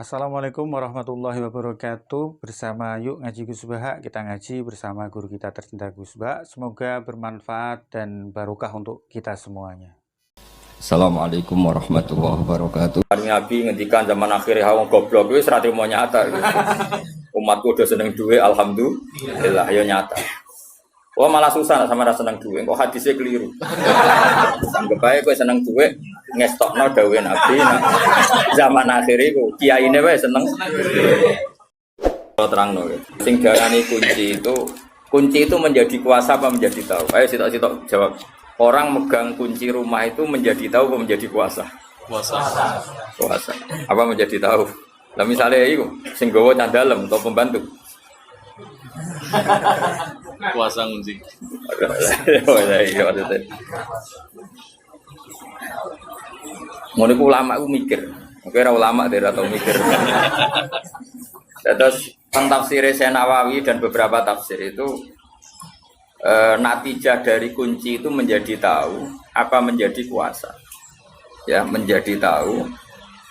Assalamualaikum warahmatullahi wabarakatuh. Bersama Yuk Ngaji Gus Baha, kita ngaji bersama guru kita tercinta Gus Baha. Semoga bermanfaat dan barokah untuk kita semuanya. Assalamualaikum warahmatullahi wabarakatuh. Nabi ngendikan zaman akhir wong goblok wis ra trimo nyata. Umatku udah seneng duwe alhamdulillah ya nyata. Wah malah susah sama ra seneng duwe, kok hadisnya keliru. Anggap ae kowe seneng duwe ngestokno dawuhe Nabi. Zaman akhir iku kiyaine wae seneng. Kalau terangno sing diarani kunci itu menjadi kuasa apa menjadi tahu? Ayo sitok-sitok jawab. Orang megang kunci rumah itu menjadi tahu apa menjadi kuasa? Kuasa. Apa menjadi tahu? Lah misalnya iku sing gawa candalem atau pembantu. Kuasa kunci. Oh iya maksudnya. Ngono ku ulama ku mikir. Oke ora ulama dhewe atau mikir. Terus tafsir Nawawi dan beberapa tafsir itu natijah dari kunci itu menjadi tahu apa menjadi kuasa. Ya, menjadi tahu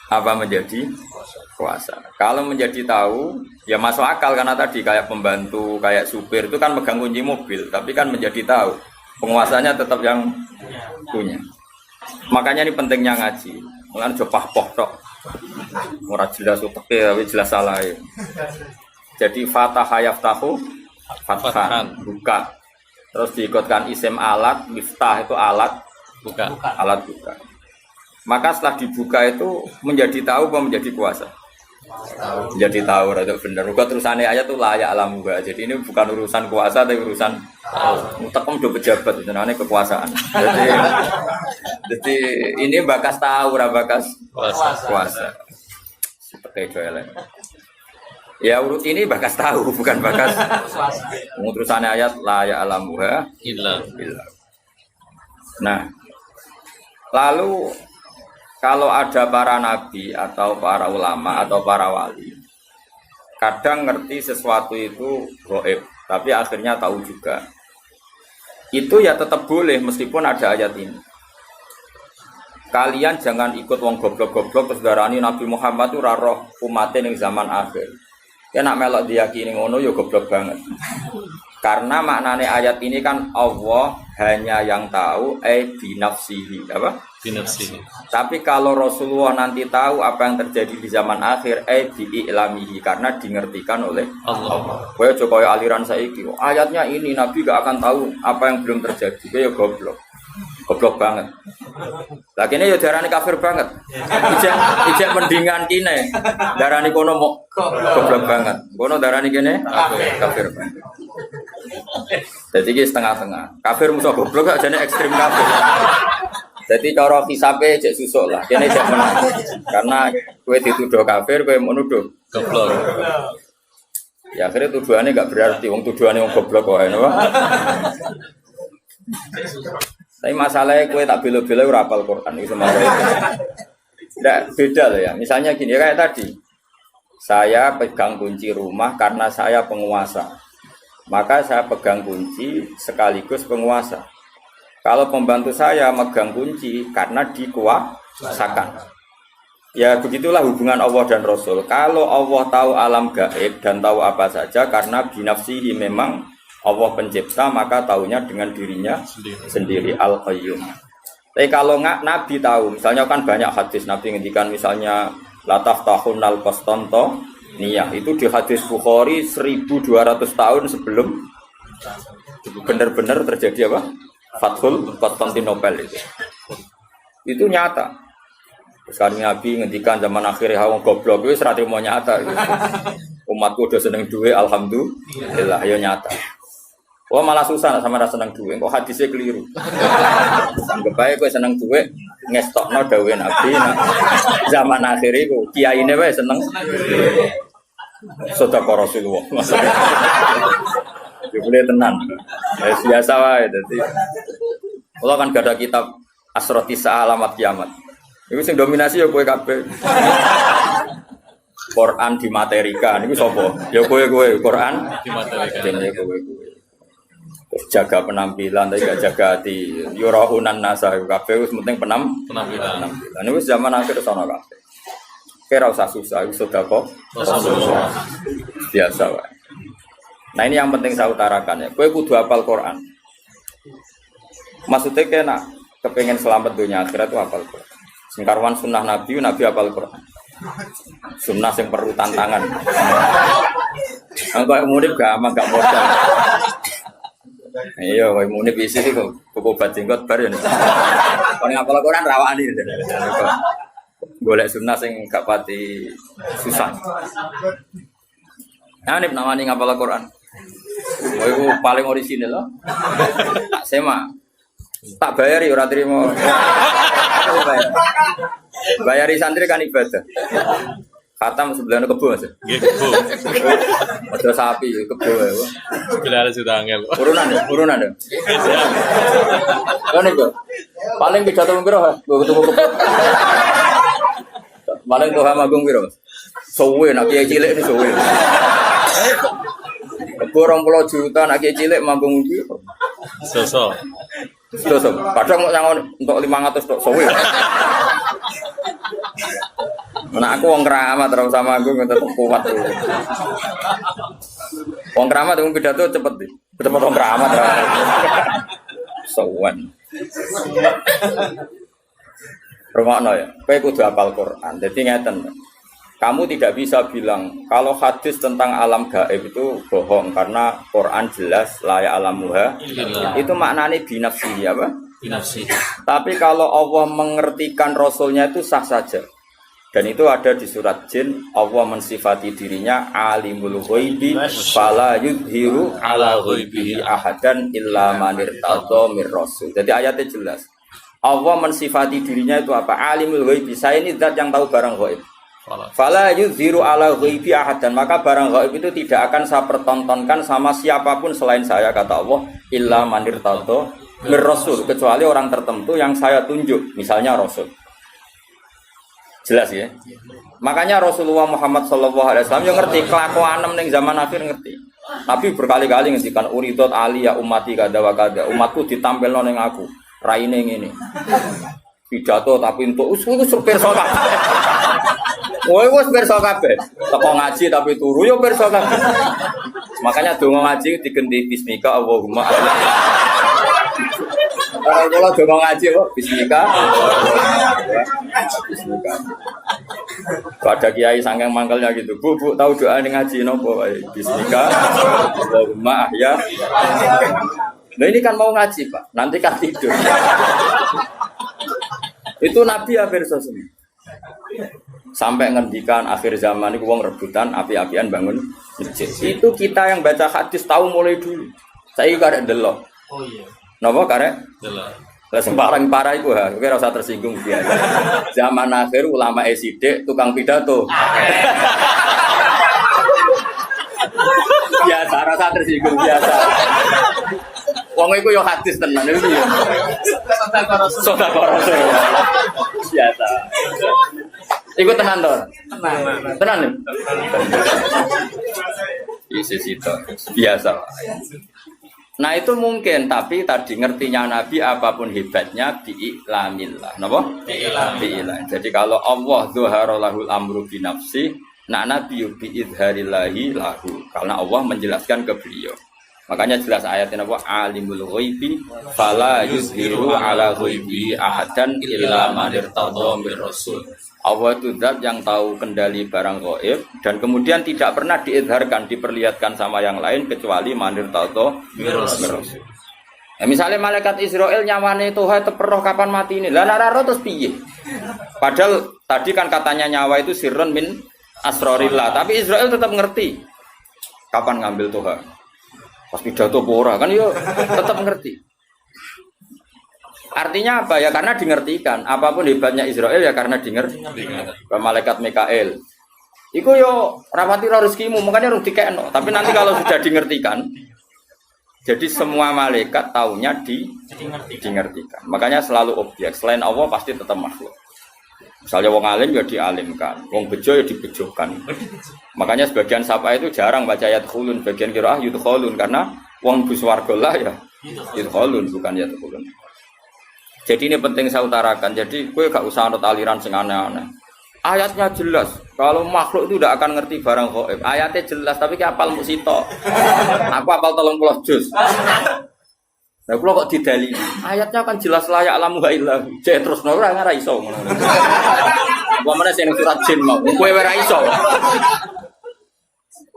apa menjadi kuasa. Kalau menjadi tahu, ya masuk akal karena tadi kayak pembantu, kayak supir itu kan megang kunci mobil, tapi kan menjadi tahu. Penguasanya tetap yang punya. Makanya ini pentingnya ngaji. Mulane aja pah-poh tok. Ora jelas uteke tapi jelas salah. Jadi fataha yaftahu fathan buka. Terus diikutkan isim alat, miftah itu alat Buka. Alat buka. Maka setelah dibuka itu menjadi tahu apa menjadi kuasa? Menjadi tahu, itu benar. Bukan terusannya ayat itu layak alam juga. Jadi ini bukan urusan kuasa, tapi urusan tekem do pejabat itu namanya kekuasaan. Jadi ini bakas tahu, bakas kuasa. Seperti itu ya urut ini bakas tahu, bukan bakas terusannya ayat layak alam juga. Illa. Nah, lalu kalau ada para nabi atau para ulama atau para wali, kadang ngerti sesuatu itu gaib, tapi akhirnya tahu juga. Itu ya tetap boleh meskipun ada ayat ini. Kalian jangan ikut wong goblok-goblok terus darani Nabi Muhammad itu roh umatnya ning zaman akhir. Ya nak melok diyakini ngono ya goblok banget. Karena maknanya ayat ini kan Allah hanya yang tahu binafsihi apa? Binafsihi. Tapi kalau Rasulullah nanti tahu apa yang terjadi di zaman akhir bi'ilamihi karena dimengertikan oleh Allah. Kowe aja kaya aliran saiki. Ayatnya ini Nabi gak akan tahu apa yang belum terjadi. Kowe ya goblok. Goblok banget. Lah kene ya darani kafir banget. Ijek mendingan kene. Darani kono mau goblok banget. Kono darani kene kafir banget. Jadi iki setengah-tengah. Kafir musuh goblok gak jane ekstrim kafir. Jadi cara hisabe cek susuk lah. Kene cek menang. Karena kowe dituduh kafir, kowe menuduh Goblok. ya akhirnya tuduhannya gak berarti. Wong tuduhannya wong goblok kok ngono. Tapi masalahnya kue tak bela-bela ora hafal Quran itu semua. Tidak beda loh ya. Misalnya gini kayak tadi. Saya pegang kunci rumah karena saya penguasa. Maka saya pegang kunci sekaligus penguasa. Kalau pembantu saya megang kunci karena dikuasakan. Ya begitulah hubungan Allah dan Rasul. Kalau Allah tahu alam gaib dan tahu apa saja karena binafsihi memang Allah pencipta, maka tahunya dengan dirinya sendiri Al-Qayyum. Tapi kalau nggak Nabi tahu, misalnya kan banyak hadis Nabi ngendikan misalnya lataf tahun al-Qastanto niyah itu di hadis Bukhari 1200 tahun sebelum benar-benar terjadi apa? Fathul Konstantinopel itu nyata. Sekarang Nabi ngendikan zaman akhir wong goblok wis ra trimo nyata. Umatku udah seneng duwe alhamdulillah ya nyata. Wah malah susah sama rasa seneng duwe, kok hadisnya keliru. Anggap ae kowe seneng duwe ngestokno dawuhe Nabi. Zaman akhir iku kiyaine wae seneng. Sedekah Rasulullah. Ya boleh tenan. Ya biasa wae dadi. Kula kan gak ada kitab Asroti Alamat Kiamat. Iku sing dominasi ya kowe kabeh. Quran dimaterikan niku sapa? Ya kowe Quran dimaterikan kowe. Jaga penampilan tapi gak jaga hati. Yuraunan nasa kabeh wis penting penampilan. Ini wis zaman akhir sono kabeh. Kira usah susah, sudah kok. Biasa wae. Nah ini yang penting saya utarakan ya. Kowe kudu hafal Quran. Maksudnya kena kepengen selamat dunia akhirat itu hafal Quran. Singkarwan sunnah Nabi hafal Quran. Sunnah yang perlu tantangan. Angko murid gak ama gak modal. Iya, kowe muni bisi kok obat jenggot bar ya. Kon ngapal Quran rawani. Golek sunah sing gak pati susah. Nah, nek namani ngapal Quran. Kowe iku paling orisinal loh. Tak sema. Tak bayari ora trimo. Bayari santri kan ibadah. Khatam sebelahnya kebo Mas. Nggih, kebo. Ada sapi kebo ya. Gila sudah angel. Urunan ya. Kan itu. Paling pidato piro ha? Kebo. Paling tuh magung piro? Sowe nak kiai cilik ni sowe. Kebo 20 juta nak kiai cilik magung iki. Sosok. Kadang mau nyangon untuk 500 tok sowe. Nah aku wong keramat terus sama aku tetep kuat. Wong keramat itu pidato cepet deh. Cepet wong keramat. Sowan. Rungokno ya. Kowe kudu hafal Quran. Dadi ngeten. Kamu tidak bisa bilang kalau hadis tentang alam gaib itu bohong karena Quran jelas la ya'lamuha. Itu maknanya binafsihi apa? Binafsi. Tapi kalau Allah mengertikan Rasulnya itu sah saja. Dan itu ada di surat Jin, Allah mensifati dirinya alimul ghaibi fala yudhiru ala ghaibihi ahadan illa man irtadha mir rasul. Jadi ayatnya jelas. Allah mensifati dirinya itu apa? Alimul ghaibi. Saya ini zat yang tahu barang ghaib. Fala yudhiru ala ghaibi ahadan. Maka barang ghaib itu tidak akan saya pertontonkan sama siapapun selain saya, kata Allah, illa man irtadha mir rasul, kecuali orang tertentu yang saya tunjuk, misalnya rasul. Jelas ya. Makanya Rasulullah Muhammad SAW yang ngerti kelakuan ning zaman akhir ngerti. Nabi berkali-kali ngendikan uridot ali ya umati kada wa kada. Umatku ditampilno ning aku. Raine ngene. Pidato tapi untuk supir sok kabeh. Kowe wis pirsa kabeh. Teko ngaji tapi turu yo pirsa kabeh. Makanya donga ngaji digenti bismika Allahumma. Kalau donga ngaji kok bismika. Bismika. Ada kiai sangking mangkelnya gitu. Bu, tahu doa ini ngaji nopo? Bismika. Allahumma ahya. Nah ini kan mau ngaji Pak. Nanti kan tidur. Itu Nabi hampir semua. Sampai ngendikan akhir zaman itu wong rebutan api-apian bangun masjid. Itu kita yang baca hadis tahu mulai dulu. Saya karek delok. Oh iya. Napa karek? Delok. Lah sembarang parah iku ha, kowe ora usah tersinggung biasa. Zaman akhir ulama sidik tukang pidato. Biasa rasa tersinggung biasa. Wong iku yo hadis tenan iki yo. Sedekah Rasul. Biasa. Iku tenan to? Tenan. Itu biasa. Nah itu mungkin, tapi tadi ngertinya Nabi apapun hebatnya bi'iklamillah. Napa? Bi'iklam. Jadi kalau Allah zuhara lahul amru binafsi, nah Nabi bi'idharillahi lahu. Karena Allah menjelaskan ke beliau. Makanya jelas ayatnya apa? Alimul ghaibi fala yuzhiru ala ghaibi ahadan illa man irtadha mir rasul. Allah itu zat yang tahu kendali barang gaib dan kemudian tidak pernah diizharkan, diperlihatkan sama yang lain kecuali man irtadha mir rasul. Ya, misalnya malaikat Israel nyawane Tuhan teperoh kapan mati ini. Lah nek ora terus piye? Padahal tadi kan katanya nyawa itu sirrun min asrorillah, tapi Israel tetap ngerti kapan ngambil Tuhan. Pas pidato ora kan yo tetap ngerti. Artinya apa ya? Karena dingertikan. Apapun hebatnya Israel ya karena dingerti. Malaikat Mikael. Iku yo rapati rezekimu, makanya harus dikekno. Tapi nanti kalau sudah dingertikan, jadi semua malaikat taunya dingertikan. Makanya selalu objek. Selain Allah pasti tetap makhluk. Misalnya wong alim ya dialimkan, wong bejo ya dibejokan. Makanya sebagian sapa itu jarang baca ayat khulun, bagian qiraah yudkhulun karena wong buswarga lah ya yudkhulun bukan yadkhulun. Jadi ini penting saya utarakan. Jadi kowe gak usah anut aliran sing aneh-aneh. Ayatnya jelas. Kalau makhluk itu tidak akan ngerti barang gaib. Ayatnya jelas, tapi ki apal muk sitok. Aku apal 30 juz. Lah kula kok didalili. Ayatnya kan jelas layak alamu illah. Cek terus ora ora iso ngono. Wa mana sing surat jin mau. Kowe ora iso.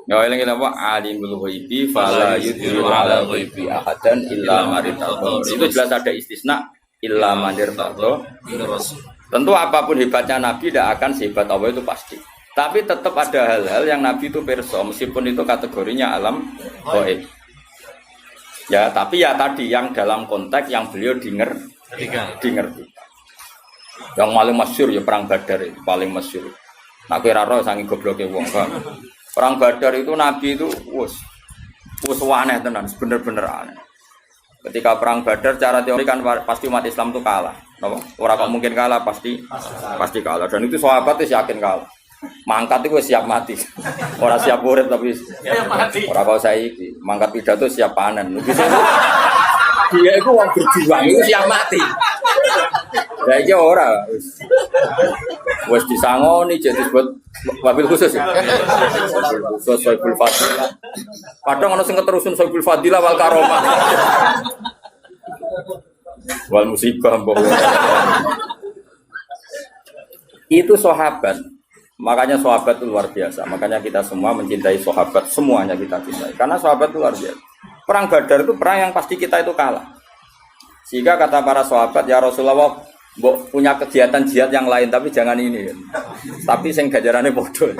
Ya eling-eling apa alimul ghaibi fala yudhiru ala ghaibi ahadan illa maritadha. Itu jelas ada istisna illa maritadha. Tentu apapun hebatnya Nabi tidak akan sehebat Allah itu pasti. Tapi tetap ada hal-hal yang Nabi itu perso meskipun itu kategorinya alam gaib. Ya, tapi ya tadi yang dalam konteks yang beliau dimengerti. Yang paling masyhur ya perang Badar itu paling masyhur. Nak kira roh saking gobloke wong, Bang. Perang Badar itu Nabi itu wus aneh tenan, bener-bener aneh. Ketika perang Badar cara teori kan pasti umat Islam itu kalah. Orang kok mungkin kalah pasti kalah. Dan itu sahabat itu yakin kalah. Mangkat itu siap mati. Orang siap urip tapi orang kau saiki mangkat pidato siap panen. Dia itu orang berjuang itu siap mati. Ya iki ora wis disangoni jadi disebut wabil khusus ya. Khusus Soibul Fadilah. Padahal ana sing keterusun Soibul Fadilah wal karomah. Wal musibah mbok. Itu sahabat. Makanya sahabat itu luar biasa. Makanya kita semua mencintai sahabat, semuanya kita cintai. Karena sahabat itu luar biasa. Perang Badar itu perang yang pasti kita itu kalah. Sehingga kata para sahabat, ya Rasulullah, punya kegiatan jihad yang lain tapi jangan ini. Tapi sing gajarannya bodoh.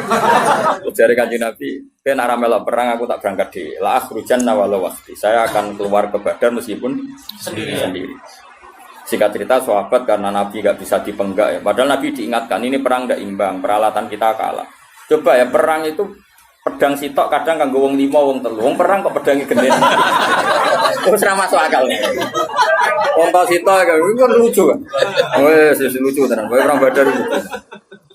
Jare Kanjeng Nabi, "Ben ora melok perang aku tak berangkat di la akhrujanna walau waqti." Saya akan keluar ke Badar meskipun sendiri. Singkat cerita sahabat karena Nabi gak bisa dipenggak ya. Padahal Nabi diingatkan ini perang gak imbang, peralatan kita kalah. Coba ya perang itu pedang sitok kadang kanggo wong 5 wong 3. Wong perang kok pedange genden. Wis ora masuk akal. Wong tok sitok kan lucu kan. Wes lucu tenan. Perang Badar itu.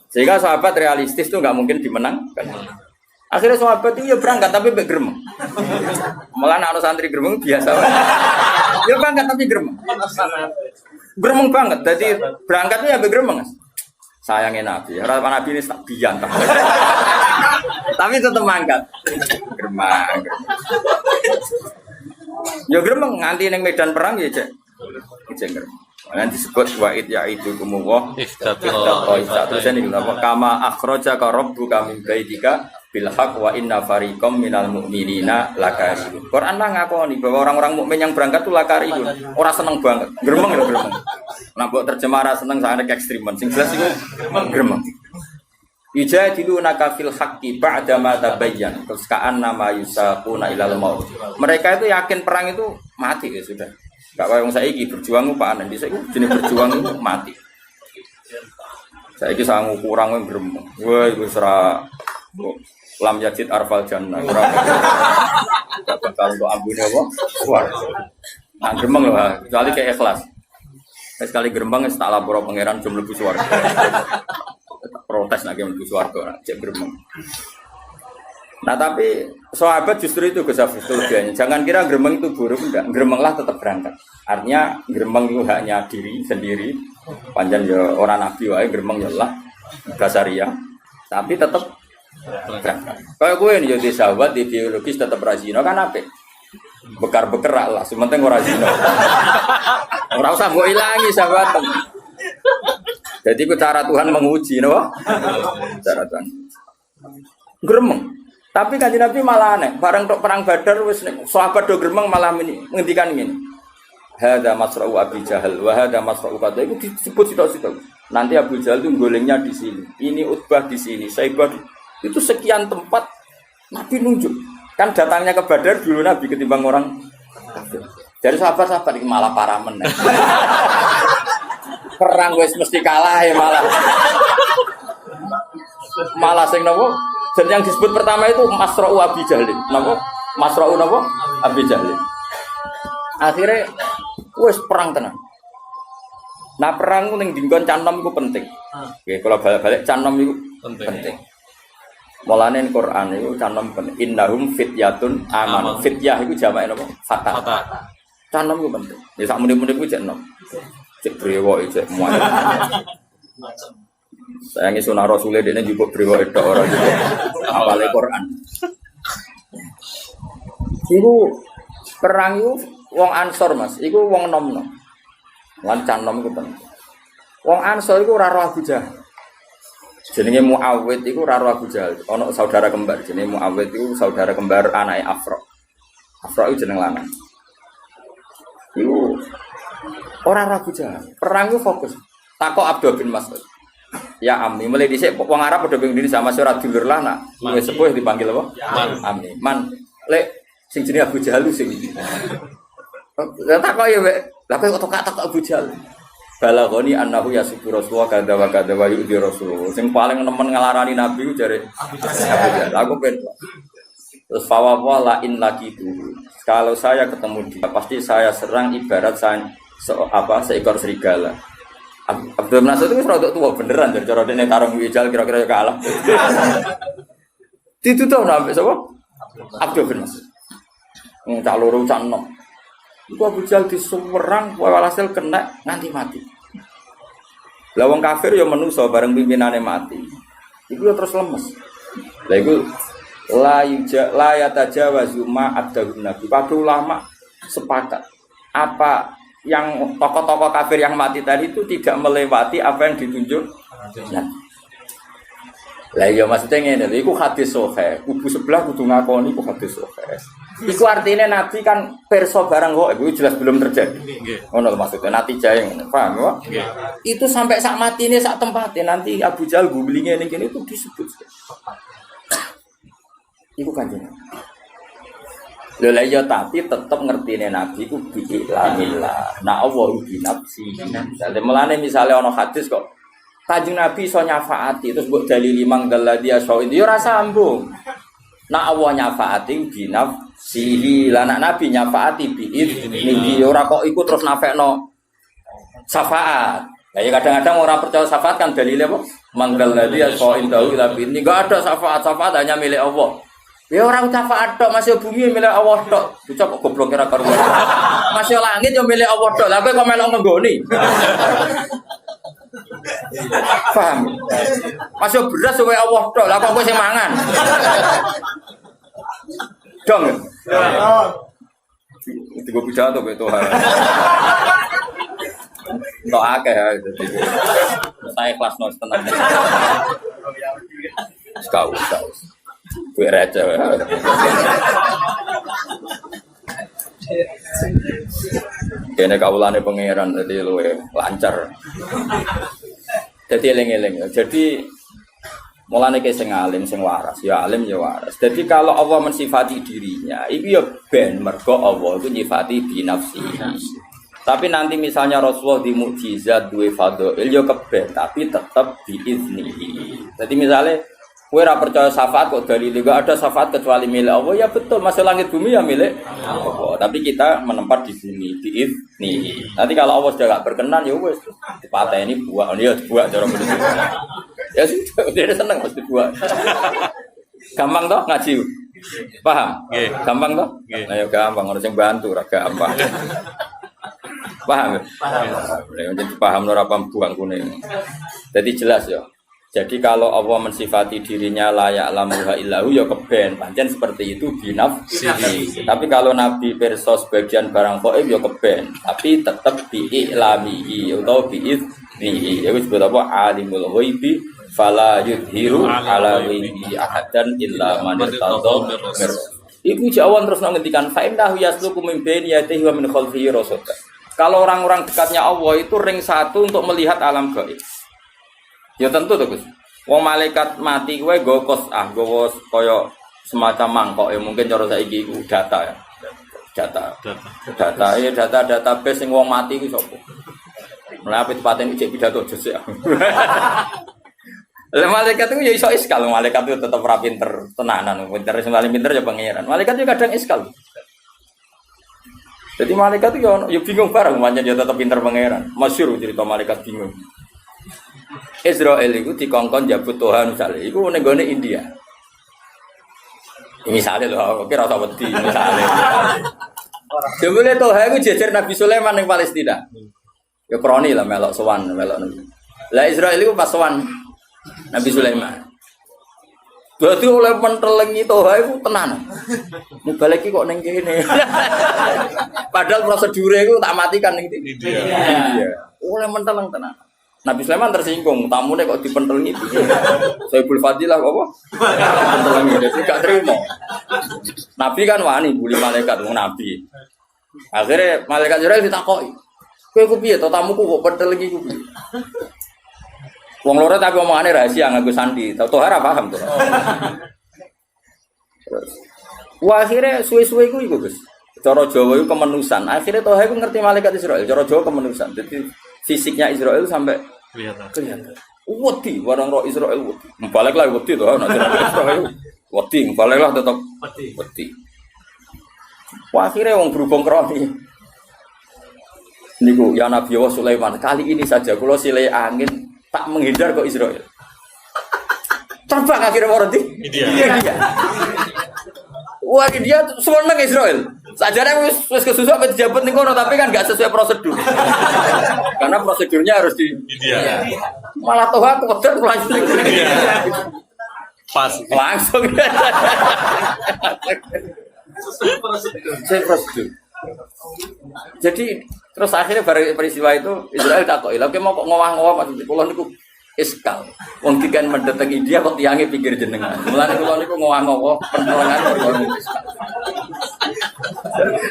Sehingga sahabat realistis tuh nggak mungkin dimenangkan. Akhirnya sahabat itu ya berangkat tapi mbek gremeng. Malah anak santri gremeng biasa. Ya berangkat tapi gremeng. Gremeng banget. Jadi berangkatnya ya mbek gremeng. Sayangnya Nabi. Harapan Nabi ini tak biang. Tapi tetap mangkat. Gremeng. Ya gremeng nganti ning medan perang ya cek. Cek gremeng. Nanti disebut wa'id ya'idu kumuwah terus ini kenapa kama akhroja ka rabbuka min baitika bilhaq wa inna fariqam minal mu'minina lakarihun. Quran lah ngakoni bahwa orang-orang mukmin yang berangkat itu lakarihun. Orang seneng banget, gremeng ya gremeng. Nah buat terjemah seneng sangat ekstriman, sing jelas itu gremeng. Yujadilunaka fil haqqi ba'da ma tabayyan terus ka'annama yusaquna ilal maut. Mereka itu yakin perang itu mati ya sudah. Gak kaya wong saiki berjuang ku panen, bisa iku jenenge berjuang itu mati. Saiki sangu kurang wong gremeng. Wah iku ora lam yajid arfal jannah. Ora bakal do ambune apa? Kuat. Nah gremeng lho, kecuali kayak ikhlas. Sekali gremeng wis tak lapor pangeran jum mlebu swarga. Protes nek mlebu swarga, cek gremeng. Nah tapi sahabat justru itu kesafian. Jangan kira gremeng itu buruk, enggak. Gremenglah tetap berangkat. Artinya gremeng itu haknya diri sendiri. Panjang ya orang nabi wae gremeng ya lah basaria. Tapi tetap berangkat. Kayak gue nih jadi sahabat di biologis tetap rajino kan apik. Bekar-bekar lah, sementing ora rajino. Ora usah mbok ilangi sahabat. Jadi ku cara Tuhan menguji, no? Cara Tuhan. Gremeng. Tapi Kanjeng Nabi malah aneh, bareng tok perang Badar wis sahabat do gremeng malah ngendikan ngene. Hadza masra'u Abi Jahal wa hadza masra'u kata itu disebut sitok-sitok. Nanti Abu Jahal itu golengnya di sini. Ini Utbah di sini, Saibah itu sekian tempat Nabi nunjuk. Kan datangnya ke Badar dulu Nabi ketimbang orang kafir. Jadi sahabat-sahabat ini malah parah meneh. Perang wis mesti kalah ya malah sing nopo? Dan yang disebut pertama itu Masra'u Abi Jahlin. Napa? Masra'u napa? Abi Jahlin. Akhirnya wis perang tenan. Nah perang ning dinggon canom iku penting. Nggih, kalau balik-balik canom iku penting. Mulane Quran iku canom penting. Innahum fityatun aman. Fityah iku jamake napa? Fatah. Canom iku penting. Ya sak muni-muni ku cek nom. Cek brewo cek muat. Saya ngi sunah Rasulullah dene juga brewo edok ora juga apal Quran. Iku perang iku wong Ansor Mas, iku wong nom-nom. Lan canom iku penting. Wong Ansor iku ora roh Abu Jahal. Jenenge Muawwid iku ora roh Abu Jahal. Ana saudara kembar jenenge Muawwid iku saudara kembar anake Afra. Afra iku jeneng lanang. Iku ora roh Abu Jahal. Perang iku fokus. Takok Abdul bin Mas'ud. Ya Ami, mulai dhisik wong Arab padha bingung diri sama surat dulur lah nak. Wis sepuh dipanggil apa? Ami. Man, lek sing jenenge Abu Jahal sing. Lah takok ya, Mbak. Lah kok takok Abu Jahal. Balagoni annahu yasubbu Rasulullah kadza wa kadza wa yu'dhi Rasulullah. Sing paling nemen ngelarani Nabi ku jare Abu Jahal. Aku ben. Terus fawawa la in lagi itu. Kalau saya ketemu dia pasti saya serang ibarat saya seekor serigala. Abdul Nasir itu rada tua beneran jadi cara dene tarung wijal kira-kira kalah. Ditutup nambah sapa? Abdul bin Nasir. Cak loro cak enom. Iku Abu Jahal disumerang walhasil kena nganti mati. Lah wong kafir ya menungso bareng pimpinane mati. Iku ya terus lemes. Lah iku la yatajawazu ma abdul nabi. Para ulama sepakat apa yang tokoh-tokoh kafir yang mati tadi itu tidak melewati apa yang ditunjuk. Nah. Lah ya maksudnya ngene lho, iku hadis sahih. Kubu sebelah kudu ngakoni iku hadis sahih. Iku artinya Nabi kan perso barang kok iku jelas belum terjadi. Ngono maksudnya natijae ngono. Paham ya? Itu sampai sak matine sak tempate nanti Abu Jahal gulinge ning kene itu disebut. Iku kanjeng. Lha ya tapi tetep ngertine Nabi ku bi'illamillah. Nah Allah bi nafsi. Dadi mulane misale ana hadis kok Kanjeng Nabi iso nyafaati terus mbok dalili mangdalladhi asya'id ya ora sambung. Nah Allah nyafaati bi nafsihi. Lah nek Nabi nyafaati bi idzni ora kok iku terus nafekno syafaat. Lah ya kadang-kadang orang percaya syafaat kan dalile apa? Mangdalladhi asya'id ila bi idzni. Enggak ada syafaat hanya milik Allah. Ya orang syafaat tok masih bumi milik Allah tok. Bocah kok goblok kira karo. Masih langit yo milik Allah tok. Lah kowe kok melok nggoni. Paham? Masih beras suwe Allah tok. Lah kok kowe sing mangan. Dong. Tiga pidato kowe Tuhan. Entok akeh ya itu. Saya kelas nos tenang. Sekau. Gue raja. Kene kawulane pangeran dadi luwe lancar. Dadi eling-eling. Jadi mulane ke sing alim sing waras, ya alim ya waras. Jadi kalau Allah mensifati dirinya, itu ya ben mergo Allah itu nyifati bi nafsi. Tapi nanti misalnya Rasulullah di mukjizat duwe fadhail ya keben, tapi tetap biiznihi. Jadi misalnya kowe ora percaya syafaat kok dalil enggak ada syafaat kecuali milik Allah ya betul masih langit bumi ya milik Allah tapi kita menempat di bumi biizni. Nanti kalau Allah sudah enggak berkenan ya wis dipateni buak ya buak cara begitu. Ya sudah dia seneng mesti buak. Gampang toh ngaji. Paham? Nggih. Gampang toh? Nah ya gampang orang sing bantu ora gampang. Paham? Paham. Jadi paham ora paham buang kuning. Jadi jelas ya. Jadi kalau Allah mensifati dirinya layak lamuha illahu ya keben pancen seperti itu binafsihi. Tapi kalau Nabi perso sebagian barang gaib ya keben, tapi tetap bi'ilamihi atau bi'idnihi. Ya wis disebut apa alimul ghaibi fala yudhiru ala ghaibi ahadan illa man irtada. Iku jawan terus ngendikan fa innahu yasluku min baini yadihi wa min khalfihi rasada. Kalau orang-orang dekatnya Allah itu ring satu untuk melihat alam gaib. Ya tentu to Gus. Wong malaikat mati kowe nggo kos nggo kaya semacam mangkok ya mungkin cara saiki iku data ya. Data database sing wong mati ku sapa. Mulai apit paten iki pidato jese. Lah malaikat itu ya iso iskal, malaikat itu tetap ora pinter tenanan, pinter sing paling pinter ya pangeran. Malaikat itu kadang iskal. Jadi malaikat itu ya bingung bareng pancen ya tetap pinter pangeran. Masyhur cerita malaikat bingung. Israel itu dikongkon jabut Tuhan misalnya, itu nenggone India. Misalnya loh, oke rasa wedi misalnya. Jebule Tuhan itu jejer Nabi Sulaiman yang Palestina. Ya kroni lah melok sowan. Lah Israel itu pas sowan Nabi Sulaiman. Berarti oleh mentelengi toha itu tenan. Mubalek kok ning kene. Padahal prosedure iku tak matikan ning ndi. Iya. Oleh menteleng tenan. Nabi Sulaiman tersinggung, tamune kok dipentelengi piye. Saibul Fadilah apa? Pentelengi dadi gak terima. Nabi kan wani bully malaikat wong nabi. Akhirnya malaikat Jibril ditakoki. Kowe ku piye to tamuku kok pentelengi ku piye? Wong loro tapi omongane rahasia nganggo sandi. Tau ora paham to. Wah akhirnya suwe-suwe iku Gus. Cara Jawa iku kemenusan. Akhirnya Toha iku ngerti malaikat Israil. Cara Jawa kemenusan. Jadi fisiknya Israil sampai kelihatan. Wedi barang roh Israil wedi. Balik lah wedi to nek Israil. Wedi balik lah tetep wedi. Wah akhirnya wong berhubung kroni. Niku ya Nabi Sulaiman kali ini saja kula silih angin tak menghindar kok Israel. Terbang akhirnya orang di. Iya. Wah dia seneng Israel. Sajane wis kesusu apa dijabat ning kono tapi kan enggak sesuai prosedur. Karena prosedurnya harus di. Iya. Malah toh aku pedot langsung. Pas. Langsung. Sesuai prosedur. Jadi terus akhirnya peristiwa itu Israel takoki, lha mau kok ngowah-ngowah maksud kula niku iskal. Wong dikan mendatangi dia kok tiange pinggir jenengan. Mulane kula niku ngowah-ngowah penolongan kok iskal.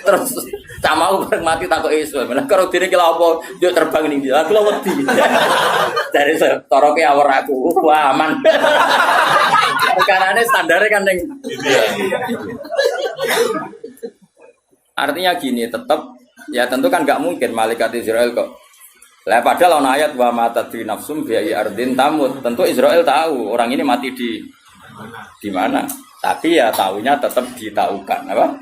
Terus camau bareng mati takoki Israel. Lah karo dene ki lha apa yo terbang ning dia. Kula wedi. Dari toroke awor aku, wah aman. Perkarane standare kan ning artinya gini, tetap ya tentu kan nggak mungkin malaikat Israel kok. Lah padahal ana ayat wa mata di nafsum bi ardin tamut. Tentu Israel tahu orang ini mati di mana. Tapi ya tahunya tetap ditaukan, apa?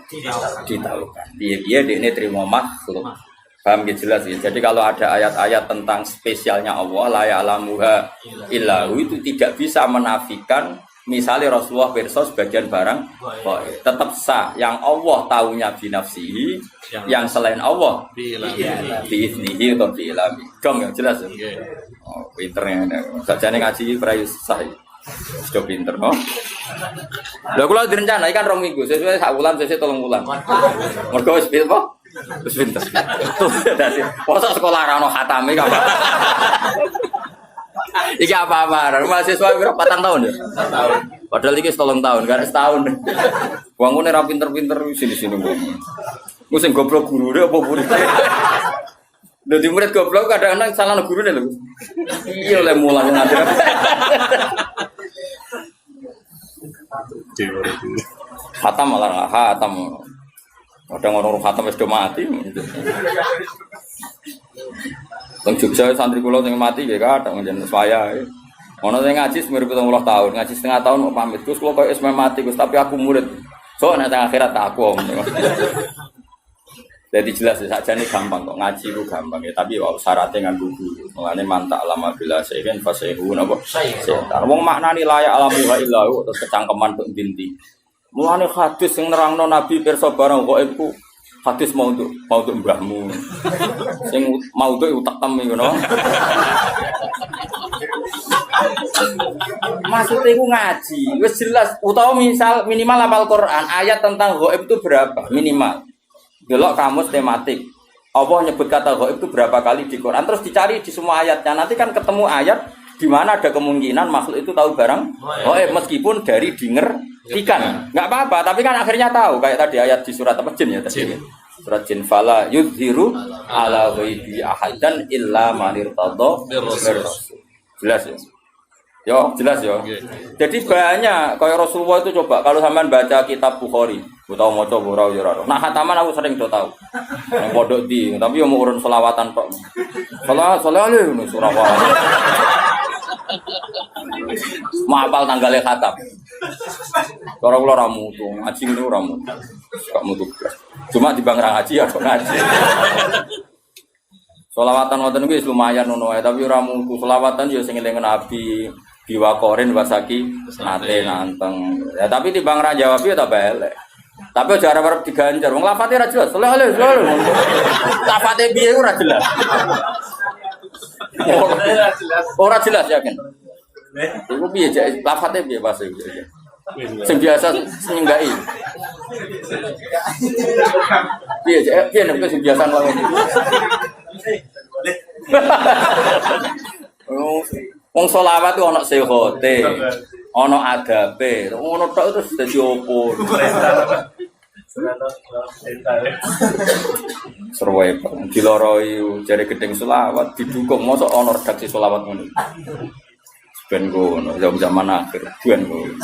Ditaukan. Piye-piye dekne trimo makhluk. Paham ya jelas ya. Jadi kalau ada ayat-ayat tentang spesialnya Allah la ya'lamuha illahu itu tidak bisa menafikan misalnya Rasulullah pirsa sebagian barang tetap sah yang Allah tahunya binafsihi yang selain Allah biiznihi atau biilami dong ya jelas ya pinternya sajane ngaji prayu sah sudah pinter no lha kula direncana ikan 2 minggu sesuai sak wulan sesuai 3 wulan mergo wis pinter wis pinter dadi mosok sekolah ra ono khatame kok iki apa-apa, mahasiswa berapa tahun ya? 4 tahun. Padahal iki 3 tahun, kan setahun. Wongune ra pinter-pinter sini-sini kok. Ku sing goblok gurune apa murid? Dadi murid goblok kadang-kadang salah gurune lho. Iya oleh mulang ngajar. Khatam malah khatam. Kadang orang khatam wis do mati. Teng Jogja santri kula sing mati nggih kadang njenengan saya. Ono sing ngaji semirip 70 tahun, ngaji setengah tahun kok pamit. Gus kula koyo wis mati Gus, tapi aku murid. So nek teng akhirat tak aku. Jadi jelas sakjane gampang kok ngaji ku gampang ya, tapi wae syaratnya nganggo guru. Mulane mantak lama bila sehen fasehu napa? Setar. Wong maknani layak alamuha illahu terus kecangkeman tok ndi. Mulane hadis sing nerangno Nabi pirsa barang kok iku hadis mau untuk mbahmu. Sing mau untuk utak tem ngono. Maksudnya iku ngaji, wis jelas utawa misal minimal hafal Quran, ayat tentang ghaib itu berapa? Minimal. Delok kamus tematik. Allah nyebut kata ghaib itu berapa kali di Quran, terus dicari di semua ayatnya. Nanti kan ketemu ayat di mana ada kemungkinan makhluk itu tahu barang ghaib meskipun dari dengertikan. Enggak apa-apa, tapi kan akhirnya tahu kayak tadi ayat di surat apa jin ya tadi. Surat jin fala yudhiru ala ghaibi ahadan illa man irtadha bir rasul. Jelas ya. Yo, jelas yo. Jadi banyak kayak Rasulullah itu coba kalau sampean baca kitab Bukhari, utawa maca ora yo ora. Nah, khataman aku sering do tahu. Yang pondok di, tapi yo mau urun selawatan tok. Salawale ngono Surabaya. Mapal tanggalnya khatam. Cara kula ora mutu, ngaji ngene ora mutu. Gak mutu. Cuma di bang ngaji ya kok ngaji. Selawatan ngoten iki lumayan ngono ae, tapi ora mutu. Selawatan yo sing eling Nabi diwakorin wasaki nate nanteng. Ya tapi timbang ra jawab ya ta belek. Tapi aja arep diganjar. Wong lafate ra jelas. Selalu. Lafate piye ora jelas. Ora jelas yakin. Iku piye cek lafate piye pas iku. Sing biasa nyenggai. Piye cek piye nek sing biasa ngomong. Wong selawat ku ana sehote, ana adabe, ngono tok terus dadi opo. Serwe diloroi jare gedeng selawat didukung mosok ana redaksi selawat ngono. Ben ngono zaman akhir ben ngono.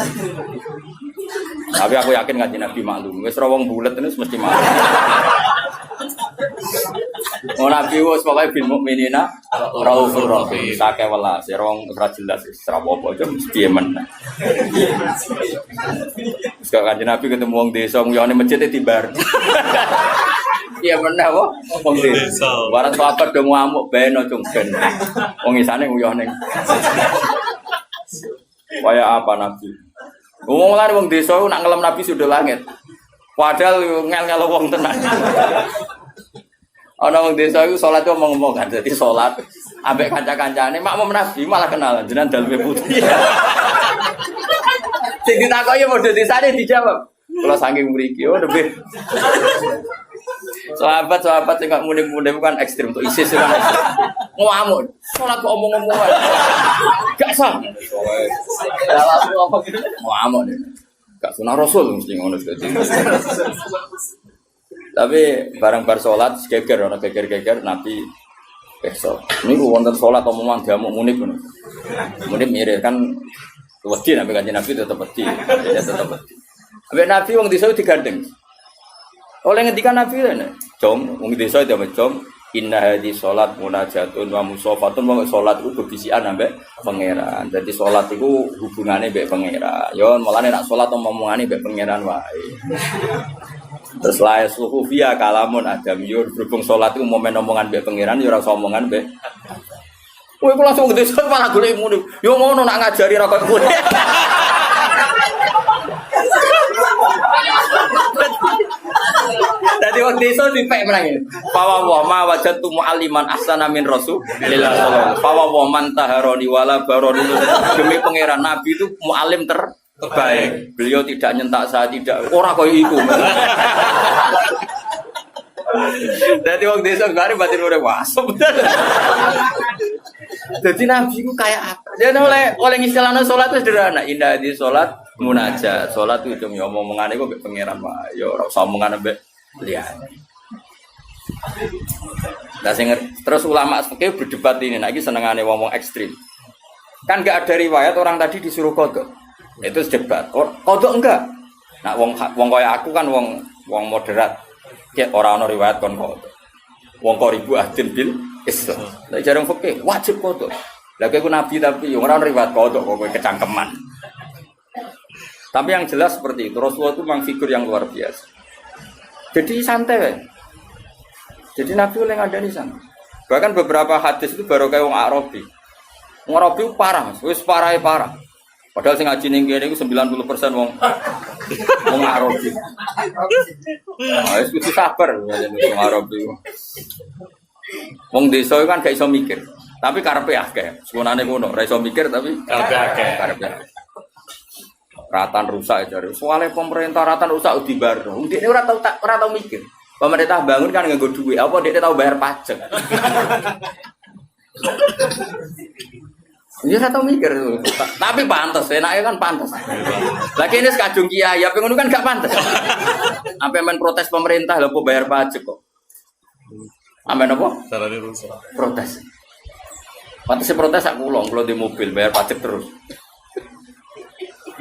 Tapi aku yakin ngaji Nabi maklum, wis ora wong bulet terus mesti maklum. Nabi wis pokoke bil mukminina raufur rahim, sake welas, rong ora jelas ora apa-apa aja mesti men. Sekali kanjeng Nabi ketemu wong desa nguyone masjid tibar. Iya bener kok wong desa. Barang sahabat do ngamuk ben ojo ben. Wong isane nguyone. Kaya apa Nabi? Wong lari wong desa nak ngelem Nabi sudah langit. Padahal ngel-ngel wong tenan. Ana wong desa iku salat ngomong-ngomong kan dadi salat ambek kanca-kancane makmum Nabi malah kenalan jenengan daleme putih. Sing ditakoki modho desane dijawab. Kula saking mriki oh lebih. Sahabat-sahabat sing gak mudik-mudik kan ekstrem untuk ISIS kan. Ngamuk. Salat kok omong-omongan. Gak sah. Ngamuk. Gak sunah Rasul mesti ngono dadi. Tapi barang bar salat geger ana geger-geger Nabi besok. Niku wonten salat omongan diamuk munib ngono. Munib mirip kan wedi Nabi kanjeng Nabi tetep wedi. Ya tetep wedi. Ambek Nabi wong desa digandeng. Oleh ngendikan Nabi lene, "Jom, wong desa itu jom, inna hadhi salat munajatun wa musafatun." Wong salat iku bebisikan ambek pangeran. Dadi salat iku hubungane mbek pangeran. Yo mulane nek salat omongane mbek pangeran wae. Terus lae suhu via kalamun adam yur berhubung salat iku momen omongan mbek pangeran yo ora usah omongan mbek. Kowe kok langsung desa malah golek ngono. Yo ngono nak ngajari ra kok ngono. Tadi waktu itu dipek menangin. Fawa wa ma wajatu mu'alliman ahsana min Rasulillah sallallahu. Fawa wa man taharoni wala baroni. Demi pangeran Nabi itu mu'allim terbaik. Beliau tidak nyentak saya tidak. Ora koyo iku. Dadi waktu itu gari batin udah wasop. Jadi Nabi itu kayak apa? Dia oleh istilahnya sholat itu sederhana. Indah di sholat munajat. Sholat itu cuma omongan itu pangeran mah. Yo ora usah omongan mbek liyane. Nah, terus ulama fikih berdebat ini, nah iki senengane wong ekstrim. Kan enggak ada riwayat orang tadi disuruh qadha. Itu debat. Qadha enggak? Nah, wong kaya aku kan wong moderat. Kayak ora ana riwayat kon qadha. Wong kok ribu ahdin bil Islam. Lah jarang fikih wajib qadha. Lah kowe nabi tapi ora ana riwayat qadha kok kowe kecangkeman. Tapi yang jelas seperti itu, Rasulullah itu memang figur yang luar biasa. Jadi santai. Jadi Nabi oleh ngadani sana. Bahkan beberapa hadis itu baru kayak wong Arabi. Wong Arabi parah, Mas. Wis parah. Padahal sing ngaji ning kene iku 90% wong Arabi. Ah, wis kudu sabar wong Arabi. Wong desa kan gak iso mikir, tapi karepe akeh. Sekonane ngono, ora iso mikir tapi karepe akeh. Ratan rusak jare. Soale pemerintah ratan rusak dibarno. Ndekne ora tau mikir. Pemerintah bangun kan nganggo duit, apa ndekne tau bayar pajak. Dia ora tau mikir. Tapi pantes, enake kan pantes. Lagi ini sekajung kiai, ya pengen kan gak pantes. Sampai men protes pemerintah lho kok bayar pajak kok. Amen apa? Salahnya rusak. Protes. Pantes protes aku kula di mobil bayar pajak terus.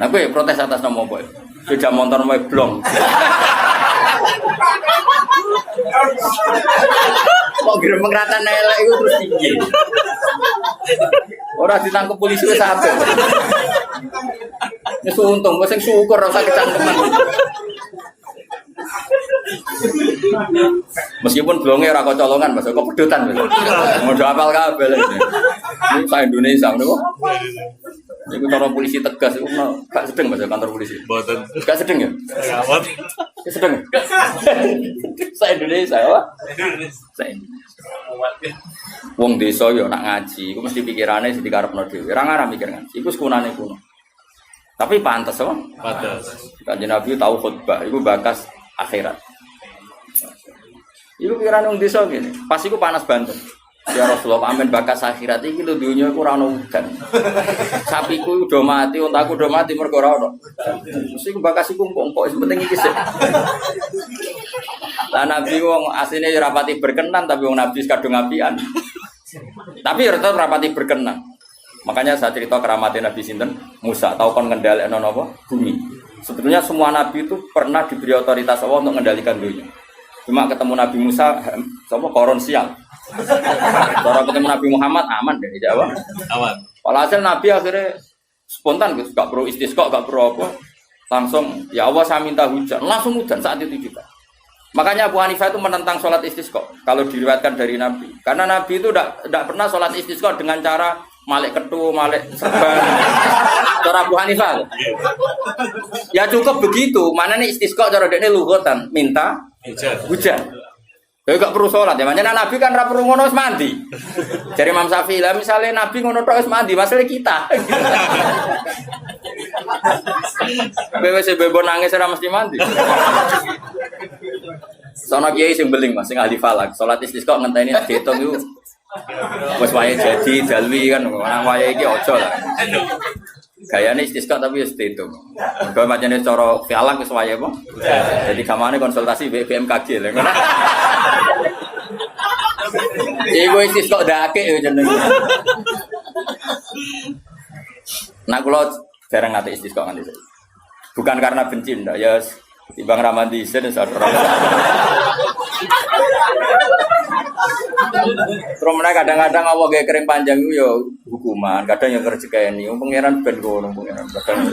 Nah, gue protes atas nama apa? Sudah motor mau blong. Kok kira pengratan elek itu terus tinggi. Orang ditangkap polisi wis sampe. Wis untung, wis syukur ora usah kecangkeman. Meskipun blonge ora kok colongan, Mas, kok pedotan, Mas. Modho apal kabeh lho. Ini sa Indonesia niku. Iku cara polisi tegas iku gak sedeng Mas kantor polisi. Boten. Gak sedeng ya? Gawat. Sedeng. Saya Indonesia apa? Saya wong desa yo nak ngaji, iku mesti pikirane sing dikarepno dhewe. Ora ngarep mikir ngaji. Iku sekunane kuno. Tapi pantes apa? Pantes. Kanjeng Nabi tahu khutbah, iku bakas akhirat. Iku pikiran wong desa ngene. Pas iku panas banget. Ya Rasulullah, amin bakas akhirat iki lho dunya iku ora ono udan. Sapiku udah mati, untaku udah mati mergo ora ono. Mesti ku bakas iku empuk sing penting iki sik. Lah Nabi wong asline ya rapati berkenan tapi wong Nabi kadung apian. Tapi ya tetep rapati berkenan. Makanya saya cerita keramatnya Nabi sinten Musa, tahu kon ngendhalekno napa? Bumi. Sebetulnya semua nabi itu pernah diberi otoritas Allah untuk mengendalikan dunia. Cuma ketemu Nabi Musa sapa koron sial. Cara ketemu Nabi Muhammad aman deh, Jawa. Aman. Walhasil Nabi akhirnya spontan, gak perlu istisqa, gak perlu apa. Langsung, ya Allah saya minta hujan. Langsung hujan saat itu juga. Makanya Abu Hanifah itu menentang sholat istisqa. Kalau diriwayatkan dari Nabi. Karena Nabi itu tidak pernah sholat istisqa dengan cara malik ketu, malik serban. Cara Abu Hanifah. Ya cukup begitu. Mana nih istisqa cara dia lugotan. Minta hujan. Ya gak perlu sholat ya, makanya Nabi kan ra perlu ngono wis mandi. Jare Imam Syafi'i lah misalnya Nabi ngono tok wis mandi, masalah kita. Bewe se bebo nangis ora mesti mandi. Sono kiai sing beling Mas, sing ahli falak, salat istisqa ngenteni diitung iku wis wae jadi dalwi kan, nang wae iki aja lah. Gayane istisqa tapi wis diitung. Mergo macane cara falak wis wae apa? Jadi kamane konsultasi BMKG lho. Iku istisqa dake yo jenenge. Nah kula jarang ngate istisqa nganti saiki. Bukan karena benci ndak ya timbang ramandi isen sadar. Terus kadang-kadang Allah gawe kering panjang itu ya hukuman, kadang yang rezekeni. Pangeran ben ngono pangeran. Kadang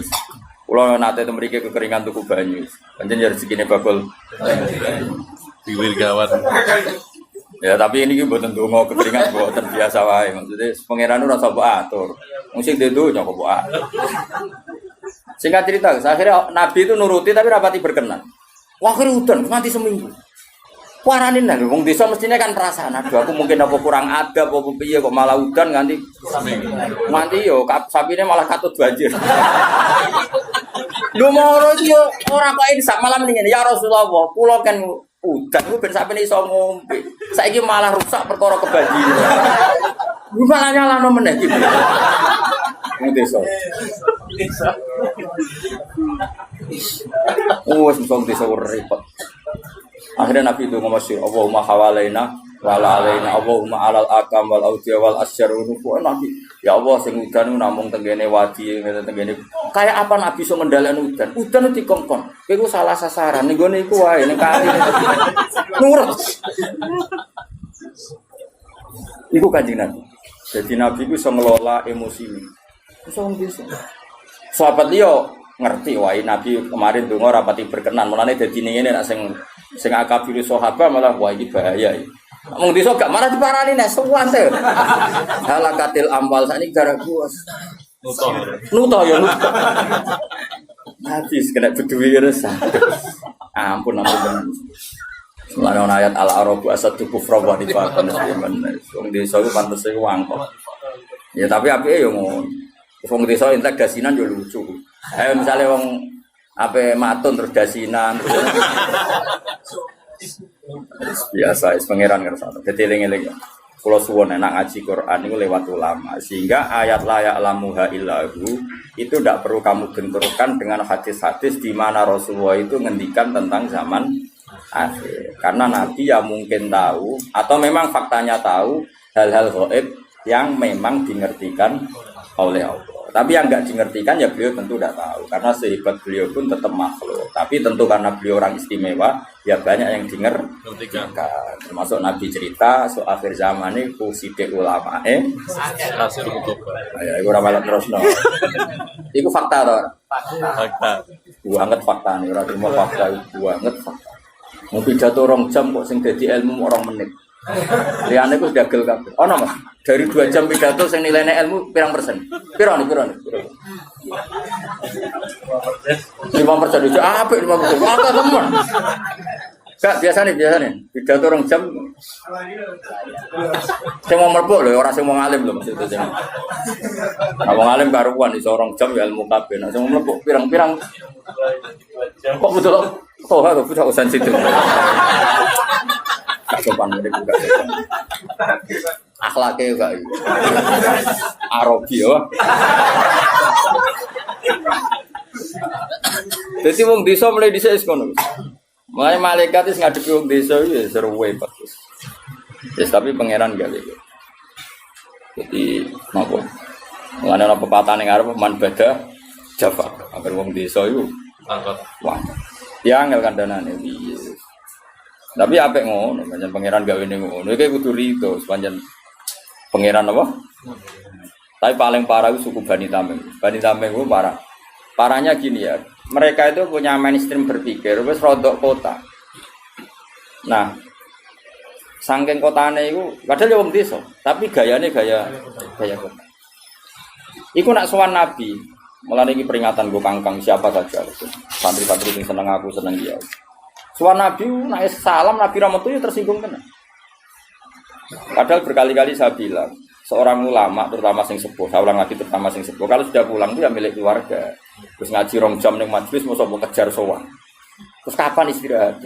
kula nate temriki kekeringan tuku banyu. Pancen ya rezekine bakul Diwil gawat. ya tapi ini mboten donga kekeringan mboten biasa wae. Maksudnya pangeran ora usah mbok atur. Wong sing dudu nyok mbok atur. Singkat cerita, akhirnya Nabi itu nuruti tapi rapati berkenan. Wah akhirnya udan, nganti seminggu. Waranin lah, wong desa mestinya kan perasaan. Aduh, aku mungkin apa kurang adab, apa piye kok malah udan nganti seminggu. Nganti yo sapine malah katut banjir. Lu moro yo ora kok sak malam ngene. Ya Rasulullah, kula kan udan ku ben sapine iso ngombe. Saiki malah rusak perkara kebanjiran. Lu malah nyalano meneh iki. Wong desa. Wes wong desa repot. Akhirnya Nabi itu ngomong Allahumma hawalaina wala alaina Allahumma alal akam wal awdiya wal asyar Nabi ya Allah sing udan namung tenggene wadi tenggene kayak apa Nabi iso ngendhaleni udan itu dikongkon iku salah sasaran ning gone iku wae ning kali nurut iku Kanjeng Nabi. Jadi Nabi itu iso ngelola emosi iso bisa sahabat liya ngerti wae Nabi kemarin donga rapati berkenan mulane dadi ngene nek sing akabir sahabat malah wah iki bahaya iki. Wong desa gak marah diparani nek suwante. Halakatil amwal sakniki gara bos. Nuto ya nuto. Habis kena beduwi resah. Ampun. Mulane ana ayat al-arabu asadu kufra wa nifaqan iman. Wong desa ku pantes iku wangkok. Ya tapi apike yo ngono. Wong desa entek dasinan yo lucu. Misalnya wong ape matun terus dasinan biasa pangeran ngersane dadi eling-eling kula suwun enak ngaji Quran niku lewat ulama sehingga ayat layak lamuha illahu itu tidak perlu kamu benturkan dengan hadis-hadis di mana Rasulullah itu ngendikan tentang zaman akhir karena Nabi ya mungkin tahu atau memang faktanya tahu hal-hal gaib yang memang dingertikan oleh Allah. Tapi yang enggak dingertikan ya beliau tentu tidak tahu karena sehebat beliau pun tetap makhluk. Tapi tentu karena beliau orang istimewa ya banyak yang dingertikan. Termasuk Nabi cerita soal akhir zaman ini kuside ulama Rasul Mustafa. Ya iku ora malah terusno. Iku fakta to. Fakta. Banget fakta nih ora cuma fakta banget fakta. Mau pidato 2 jam kok sing dadi ilmu 2 menit. Liyane ku dagel kabeh. Ono Mas. Dari 2 jam pidato sing nilainya ilmu pirang persen? Piro nih? 5% itu apa 5%? Maka teman. Kak biasa nih pidato 2 jam. Saya mau merbuk loh, orang saya mau ngalim loh maksudnya. Nah, mau ngalim karuan di seorang jam ya ilmu kabeh. Nah, saya mau merbuk pirang-pirang. Kok betul? Oh, aku punya urusan situ. Gak sopan ini juga. Akhlaknya juga. Arobi ya. Jadi wong desa mulai dhisik wis ngono. Mulai malaikat wis ngadepi wong desa ya seru wae bagus. Yes, tapi pangeran gak gitu. Jadi napa? Mulane ana pepatah ning arep man bada Jawa. Agar wong desa iku Angkot. wah. Ya angel kandhanane piye. Tapi apik ngono, pancen pangeran gawe ning ngono. Iki kudu rito, pancen pangeran apa? Tapi paling parah itu suku Bani Tamim. Bani Tamim itu parah. Parahnya gini ya, mereka itu punya mainstream berpikir, wis rodok kota. Nah, saking kotane itu, padahal wong desa, tapi gayane gaya kota. Iku nak sowan Nabi, mulane iki peringatan go kangkang siapa saja. Santri-santri sing seneng aku seneng dia. Sowan Nabi, nak salam Nabi Rahmatu ya tersinggung tenan. Padahal berkali-kali saya bilang, seorang ulama terutama sing sepuh, saya ulang lagi terutama sing sepuh, kalau sudah pulang itu ya milik keluarga. Terus ngaji 2 jam ning majelis mau sopo kejar sowan. Terus kapan istirahat?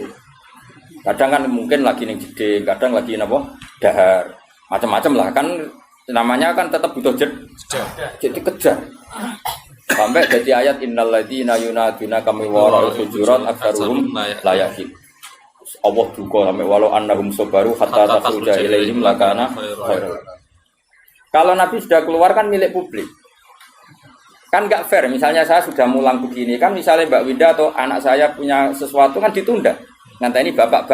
Kadang kan mungkin lagi ning jeding, kadang lagi napa? Dahar. Macam-macam lah kan namanya kan tetap butuh jadi kejar. Sampai jadi ayat innal ladzina yunaduna kami wara'ul hujurat aktsaruhum la yaqin. Allah duka sampai walau annahum sabaru hatta takhruja ilaihim lakana khairun. Kalau Nabi sudah keluar kan milik publik. Kan nggak fair, misalnya saya sudah mulang begini, kan misalnya Mbak Winda atau anak saya punya sesuatu kan ditunda. Nanti ini bapak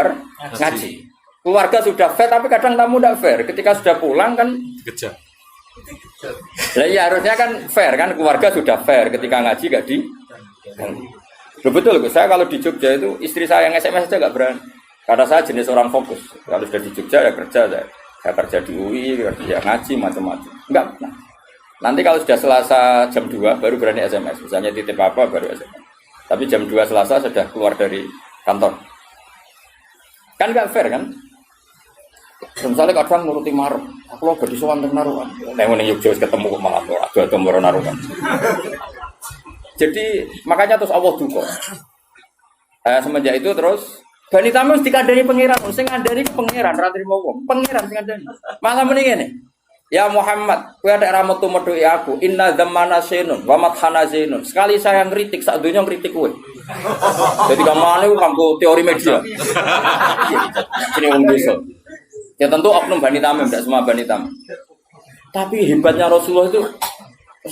ngaji. Keluarga sudah fair, tapi kadang tamu tidak fair. Ketika sudah pulang kan Kejar. Nah, ya harusnya kan fair kan, keluarga sudah fair. Ketika ngaji nggak di. Betul, saya kalau di Jogja itu istri saya yang SMS aja nggak berani. Karena saya jenis orang fokus. Kalau sudah di Jogja ya kerja saya kerja di UI, kerja ngaji macam-macam. Enggak. Nah. Nanti kalau sudah Selasa jam 2 baru berani SMS. Misalnya titip apa baru SMS. Tapi jam 2 Selasa sudah keluar dari kantor. Kan enggak fair kan? Misalnya kadang nuruti marem. Aku lo badi sowan teng naruhan. Nek ngene Yogyakarta ketemu kok malah ora ada moro naruhan. Jadi makanya terus Allah duka. Semenjak itu terus Bani Tamim mesti dikandani pangeran, sing ngandani ku pangeran, ra trimo wong. Pangeran sing ngandani. Malah muni ngene. Ya Muhammad, kowe ada rametu medhuki aku. Inna zamana sainun wa mathana zainun. Sekali saya ngritik sak donya ngritik kowe. Jadi kamane ku kanggo teori media. Ini wong desa. Ya tentu oknum Bani Tamim, tidak semua Bani Tamim. Tapi hebatnya Rasulullah itu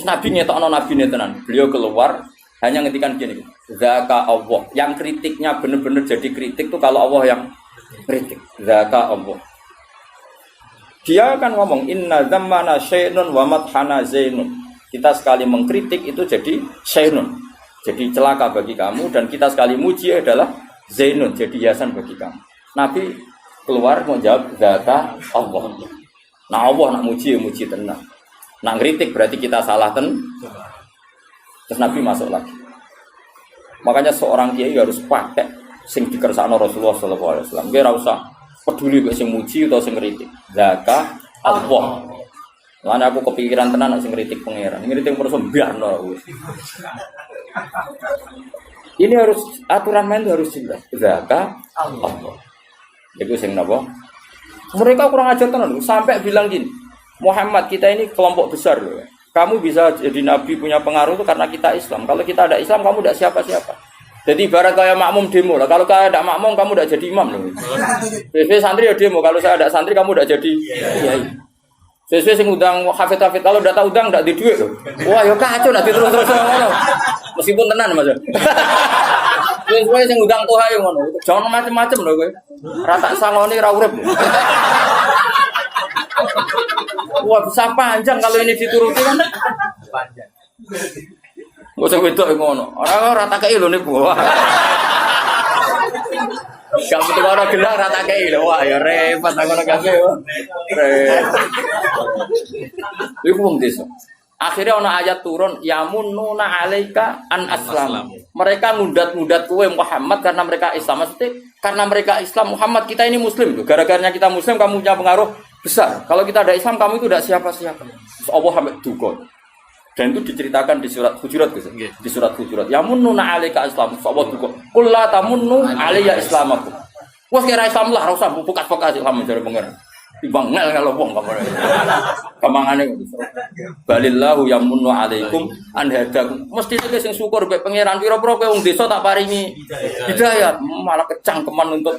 Nabi ngetokno nabine tenan. Beliau keluar hanya ngendikan gini. Zaka Allah. Yang kritiknya benar-benar jadi kritik itu kalau Allah yang kritik. Zaka Allah. Dia akan ngomong inna zammana syainun wa madhana zainun. Kita sekali mengkritik itu jadi syainun. Jadi celaka bagi kamu dan kita sekali muji adalah zainun, jadi hiasan bagi kamu. Nabi keluar mau jawab zaka Allah. Nah Allah nak muji ya muji tenang. Nak ngritik berarti kita salah Terus Nabi masuk lagi. Makanya seorang kiai harus pakai sing dikersakno Rasulullah sallallahu alaihi wasallam. Dia ora usah peduli mek sing muji atau sing ngritik. Zaka Allah. Lan aku kepikiran tenan sing ngritik pangeran. Ngritik terus mbiarno. Ini harus aturan main harus jelas. Zaka Allah. Itu sing napa? Mereka kurang ajar tenan sampai bilang gini. Muhammad kita ini kelompok besar loh. Kamu bisa jadi nabi punya pengaruh itu karena kita Islam. Kalau kita ada Islam kamu tidak siapa-siapa. Jadi ibarat kayak makmum demo lah. Kalau saya ada makmum kamu tidak jadi imam loh. Sesuai santri ya demo. Kalau saya ada santri kamu tidak jadi kiai. Sesuai sing udang hafid-hafid. Kalau udah tahu udang tidak di duit loh. Wah ya kacau nanti terus-terus ngono. Meskipun tenan Mas. Sesuai sing udang tuh ayo ngono. Jangan macam-macam loh kowe. Rata sangoni ra urip. Wah bisa panjang kalau ini dituruti kan panjang. Gak usah wedok ngono. Orang rata kei lho niku. Gak betul orang gelang rata kei lho. Wah ya repot ngono kabeh. Repot. Iku wong desa. Akhirnya ana ayat turun yamununa alaika an aslam. Mereka ngudat-ngudat kowe Muhammad karena mereka Islam. Maksudnya karena mereka Islam Muhammad kita ini muslim. Gara-garanya kita muslim kamu punya pengaruh besar. Kalau kita ada Islam kamu itu tidak siapa-siapa. Allah sampai duka. Dan itu diceritakan di surat Hujurat gitu. Di surat Hujurat. Yamununa alaika aslam. Allah duka. Qul la tamunnu alayya islamakum. Wes kira Islam lah ora usah bukas-bukas Islam mencari pengen. Ibang ngel wong kamane. Kamangane ngono. Balillahu yamunnu alaikum an hadakum. Mesti iki sing syukur mek pangeran pira-pira kowe wong desa tak paringi hidayah, malah kecangkeman untuk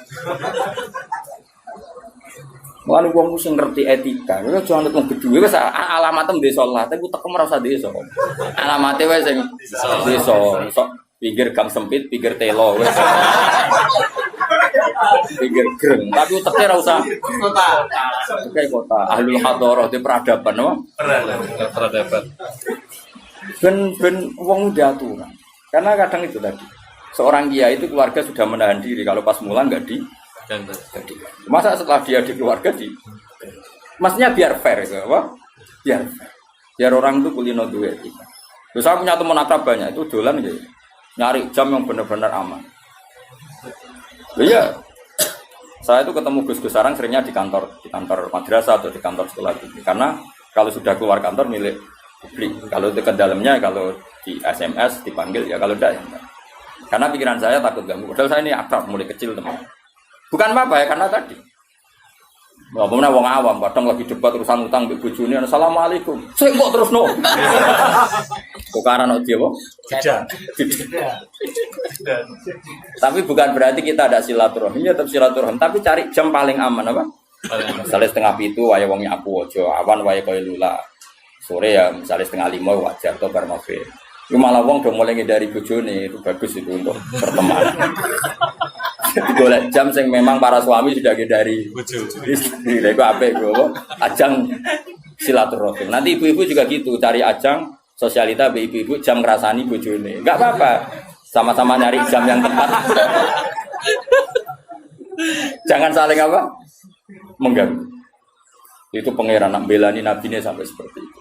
Mulane wong sing ngerti etika, ya aja anut wong gedhe wis alamate desa lah, tapi tekem ora usah desa. Alamate wae sing desa, sok pinggir gang sempit, pinggir telo wis. Pinggir greng, tapi uteknya ora usah kota. Oke kota, ahlul hadharah di peradaban apa? Peradaban. Ben wong diatur. Karena kadang itu tadi. Seorang kiai itu keluarga sudah menahan diri kalau pas mulang enggak di jadi. Masa setelah dia di keluarga di maksudnya biar fair gitu, apa? Biar orang itu kulino duwe etika. Terus saya punya teman akrab banyak itu dolan gitu. Nyari jam yang benar-benar aman. Iya. Saya itu ketemu Gus Sarang seringnya di kantor madrasah atau di kantor sekolah tinggi. Karena kalau sudah keluar kantor milik publik. Kalau itu ke dalamnya, kalau di SMS dipanggil ya, kalau tidak ya enggak. Karena pikiran saya takut ganggu. Padahal saya ini akrab mulai kecil teman. Bukan apa ya, karena tadi. Walaupun wong awam, kadang lagi debat urusan utang mbek bojone, assalamualaikum. Sik kok terus no. Tukaran kok dia apa? Tapi bukan berarti kita ada silaturahmi, ya tetap silaturahmi, tapi cari jam paling aman apa? Misalnya setengah pitu wae wong nyapu aja, awan wae koyo lula. Sore ya misalnya setengah lima wajar to bar maghrib. Iku malah wong do mulai ngindari bojone, itu bagus itu untuk pertemanan. Golek jam sing memang para suami sudah ngindari bojone. Iku apik kok. Ajang silaturahmi. Nanti ibu-ibu juga gitu, cari ajang sosialita ibu-ibu jam ngrasani bojone. Enggak apa-apa. Sama-sama nyari jam yang tepat. Jangan saling apa? Mengganggu. Itu pangeran nak belani nabine sampai seperti itu.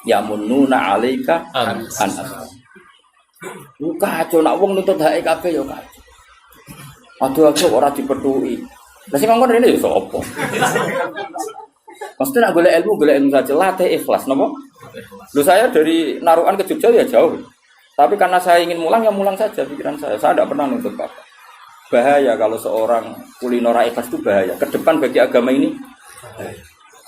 Ya mununa alaika an aslam. Kacau nak wong nuntut hak kabeh ya kacau. Aduh ora dipethuki. Lah sing ngomong rene ya sapa? Pasti nak golek ilmu saja latih ikhlas napa? Lu saya dari Narukan ke Jogja ya jauh. Tapi karena saya ingin mulang ya mulang saja pikiran saya. Saya tidak pernah nuntut apa. Bahaya kalau seorang kulino ikhlas itu bahaya. Ke depan bagi agama ini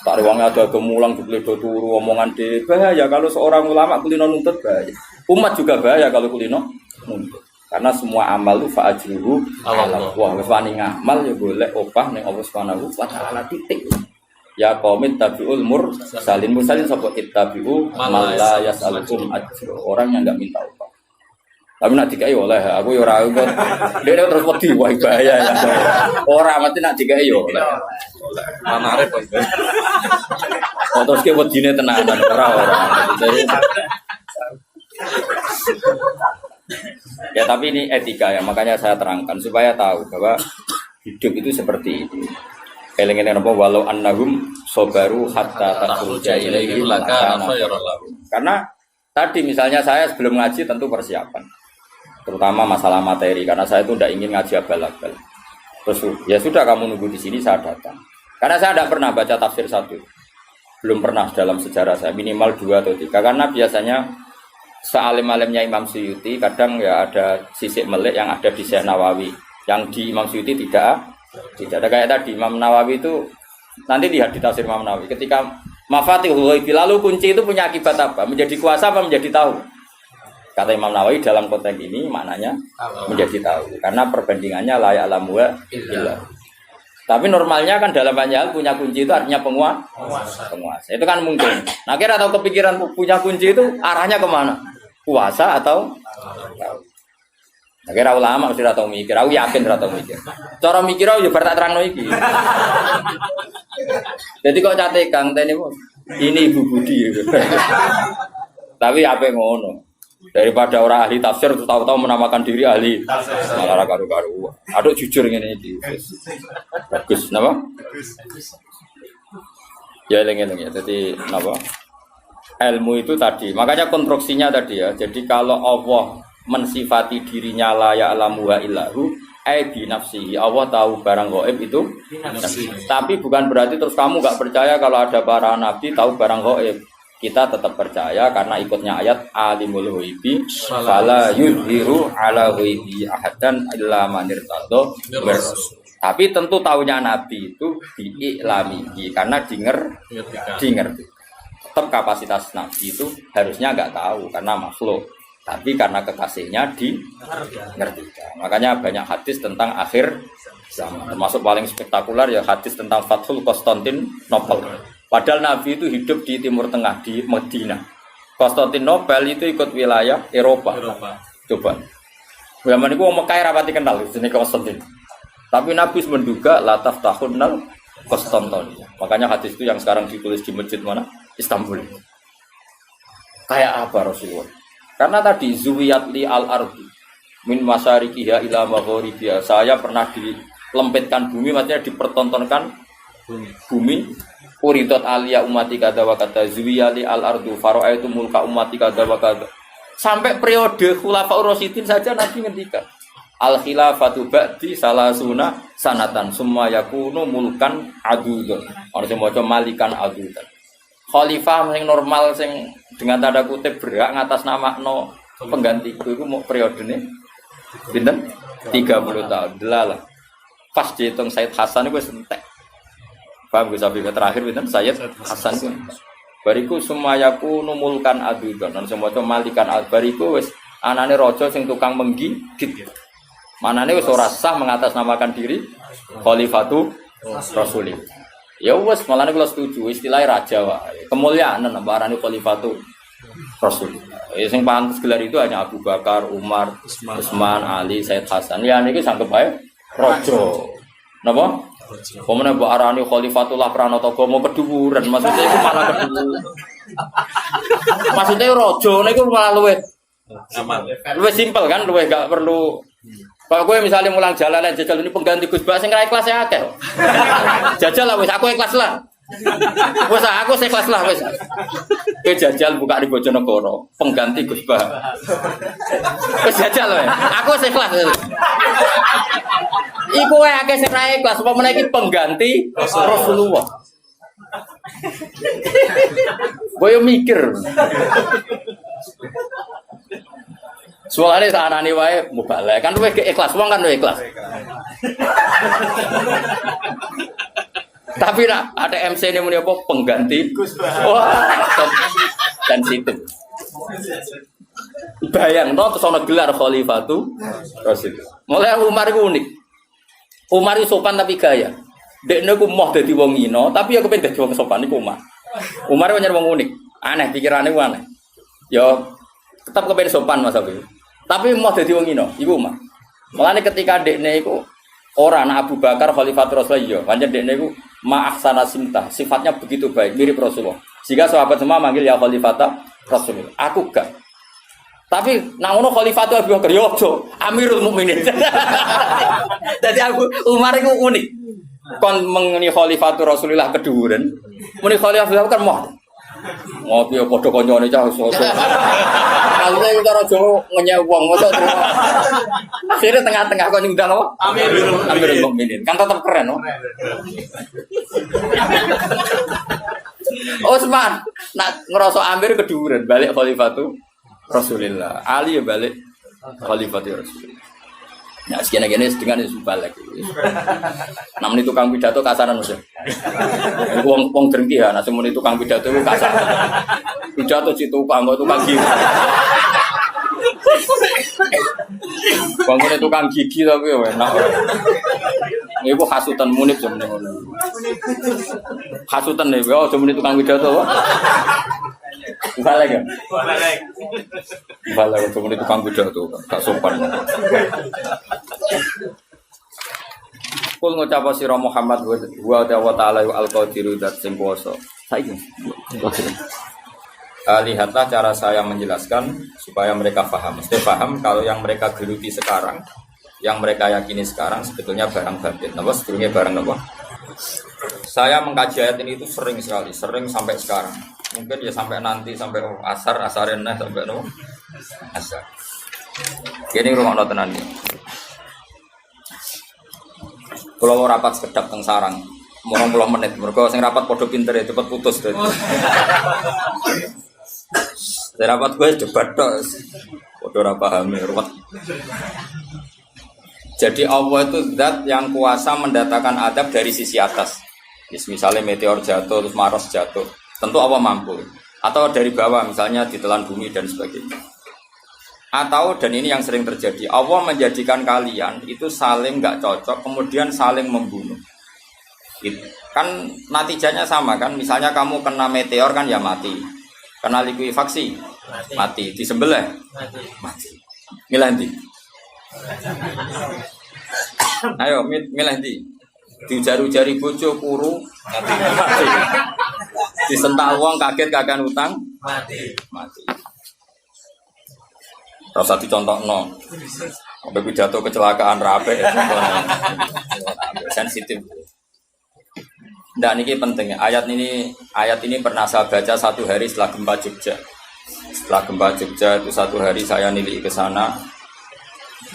tak ruangnya ada kemulang dibeledo turu omongan de bahaya kalau seorang ulama kulino nuntut bahaya. Umat juga bahaya kalau kulino nuntut. Karena semua amal itu fa'ajruhu Allah. Wah, wis wani ngamal ya golek opah ning Allah Subhanahu wa taala titik. Ya qaumit tabiul mursalin sapa ittabi'u man la yas'alukum ajra. Orang yang enggak minta upah. Tapi nak dikai oleh aku ya ora kok. Dia terus wedi wah bahaya ya. Ora mati nak dikai yo oleh. Mana arep. Terus ke wedine tenanan ora. Ya tapi ini etika ya, makanya saya terangkan supaya tahu bahwa hidup itu seperti itu. Eleng-eleng apa walau annahum sabaru hatta takhruja ilaihi laka khairan. Karena tadi misalnya saya sebelum ngaji tentu persiapan. Terutama masalah materi karena saya itu tidak ingin ngaji abal-abal. Terus ya sudah kamu nunggu di sini saya datang. Karena saya tidak pernah baca tafsir satu. Belum pernah dalam sejarah saya minimal 2 atau 3 karena biasanya sealim-alimnya Imam Suyuti kadang ya ada sisik melik yang ada di Syekh Nawawi. Yang di Imam Suyuti tidak ada kayak tadi Imam Nawawi itu nanti lihat di tafsir Imam Nawawi ketika Mafatihul Ghaib lalu kunci itu punya akibat apa? Menjadi kuasa apa menjadi tahu? Kata Imam Nawawi dalam konteks ini maknanya menjadi tahu karena perbandingannya la ya'lamu illa. Tapi normalnya kan dalam banyak hal punya kunci itu artinya penguasa. Itu kan mungkin. Nah kira atau kepikiran punya kunci itu arahnya kemana? Kuasa atau tahu? Nah, kira ulama mesti tahu mikir. Aku yakin tahu mikir. Cara mikir aku juga tak terangno iki. Jadi kok cate Kang tene ini Ibu Budi. Tapi apa ngono? Daripada orang ahli tafsir terus tahu-tahu menamakan diri ahli malah karu-karu. Aduh jujur ngene iki. Bagus, napa? Ya lengen-lengen ya. Jadi napa? ilmu itu tadi. Makanya konstruksinya tadi ya. Jadi kalau Allah mensifati dirinya la ya'lamu wa illahu bi nafsihi. Allah tahu barang gaib itu nafsi. Tapi bukan berarti terus kamu enggak percaya kalau ada para nabi tahu barang gaib. Kita tetap percaya karena ikutnya ayat alimul ghaibi fala yudhiru ala ghaibi ahadan illa man irtada. Tapi tentu taunya nabi itu diiklamihi karena dinger. Tetap kapasitas nabi itu harusnya enggak tahu karena makhluk. Tapi karena kekasihnya ngerti. Makanya banyak hadis tentang akhir zaman. Termasuk paling spektakuler ya hadis tentang Fathul Konstantinopel. Padahal Nabi itu hidup di Timur Tengah, di Medina. Konstantinopel itu ikut wilayah Eropa. Coba. Zaman itu orang Mekah rapati kenal jenis Konstantin. Tapi Nabi menduga la taftahunnal Konstantin. Makanya hadis itu yang sekarang ditulis di masjid mana? Istanbul. Kayak apa Rasulullah? Karena tadi zuwiyat li al-ardi min masyarikiha ila magharibiha. Saya pernah dilempitkan bumi, maksudnya dipertontonkan bumi. Uridat aliyah umati kada wa kada zuwiyat li al-ardu fara'aitu mulka umati kada wa kada. Sampai periode Khulafaur Rasyidin saja Nabi ngendikan al-khilafatu ba'di salasuna sanatan summa yakunu mulkan adudun. Ono sing maca malikan adudun. Khalifah yang normal sing dengan tanda kutip berhak ngatas nama no penggantiku itu mau periode ini pinten 30 tahun delalah pas dihitung Sayyid Hasan itu sentek paham gue sampai ke terakhir pinten Sayyid Hasan itu bariku semayaku numulkan adudan dan semua itu malikan bariku wes anane rojo sing tukang menggigit manane wes ora sah mengatasnamakan diri Khalifatu Rasulillah. Ya wes malah kalau setuju istilah raja wae. Kemuliaan nambah arane Khalifatu Rasul. Sing pantes gelar itu hanya Abu Bakar, Umar, Utsman, Ali, Said Hasan. Ya niki sanggep bae raja. Napa? Pemene mbok arani Khalifatullah Pranata mau keduwuran, maksudnya itu malah keduwuran. Maksudnya raja niku malah luwih aman. Luwih simpel kan, luwih gak perlu. Kalau gue misalnya mulang jalan jajal ini pengganti Gus Bak sing ra ikhlas ya akeh. Jajal lah wis aku ikhlas lah. Wis aku ikhlas lah wis. Kowe jajal buka di Bojonegoro pengganti Gus Bak. Wis jajal wae. Aku ikhlas. Iku wae akeh sing ra ikhlas apa meneh iki pengganti Rasulullah. Gue mikir. Soalnya saanane wae mubalek kan luwih ikhlas wong kan luwih ikhlas. Tapi nak ada MC ini muni apa pengganti wah sensitif. Bayang to terus ana gelar Khalifatu Rasul. Mulai Umar iku unik. Umar iku sopan tapi gaya. Dekne ku moh dadi wong ino tapi ya kepen dadi wong sopan iku Umar. Umar nyar wong unik. Aneh pikirane ku aneh. Ya tetap kepen sopan Mas Abi. Tapi mau jadi wong ino, iku mah. Mulane ketika dekne iku ora anak Abu Bakar Khalifatur Rasulullah, pancen dekne iku ma'ahsana simtah, sifatnya begitu baik, mirip Rasulullah. Sehingga sahabat semua manggil ya Khalifata Rasulullah. Aku gak. Tapi nang ngono Khalifatul Abu Bakar yo aja Amirul Mukminin. Dadi aku Umar iku unik. Kon mengeni Khalifatur Rasulullah keduren. Muni Khalifatul Abu Bakar moh. Ngopi padha kancane cah sosok. Alune iku karo Jawa ngenyek wong mosok terus. Akhire tengah-tengah kok nyundang apa? Amirul Mukminin. Kan tetep keren, no? Utsman nak ngerasa Amir keduren balik Khalifatu Rasulullah. Ali ya balik Khalifatu Rasulullah. Ya sekian-sekian dengan itu balik. Namun itu tukang pidato kasaran Mas. Wong drengki ya, nah semun itu tukang pidato itu kasar. Pidato si tukang gigi. Bangune tukang gigi tapi enak. Iku hasutan munib jam ngono. Hasutan nek yo jam tukang pidato. Balik ya? Balik untuk tukang pidato, gak sopan. Kul ngucap sira Muhammad wa ta'ala al-qadiru dat sing kuwasa. Saiki. Lihatlah cara saya menjelaskan supaya mereka paham. Mesti paham kalau yang mereka geluti sekarang, yang mereka yakini sekarang sebetulnya barang batin. Napa sebetulnya barang apa? Saya mengkaji ayat ini itu sering sekali, sering sampai sekarang. Mungkin ya sampai nanti sampai asarin sampai asar. Ini rumah tenan iki. Kalau mau rapat sekedap teng sarang, mau 20 menit. Mereka sing rapat podo pinter ya cepet putus tuh. Sing rapat gue debat tok. Podo ora paham ruwet. Jadi Allah itu zat yang kuasa mendatangkan adab dari sisi atas. Misalnya meteor jatuh terus Mars jatuh, tentu Allah mampu. Atau dari bawah misalnya ditelan bumi dan sebagainya. Atau dan ini yang sering terjadi, Allah menjadikan kalian itu saling nggak cocok, kemudian saling membunuh. Gitu. Kan natijanya sama kan, misalnya kamu kena meteor kan ya mati, kena likuifaksi mati, disembelih mati. Milih ndi? Ayo milih ndi? Dijaru-jari bojo kuru mati. Disentak wong kaget kakan utang mati. Rasa dicontohno. Sampai pidato kecelakaan rape sensitif. Nah, ini penting. Ayat ini pernah saya baca satu hari setelah gempa Jogja. Setelah gempa Jogja itu satu hari saya nilai ke sana.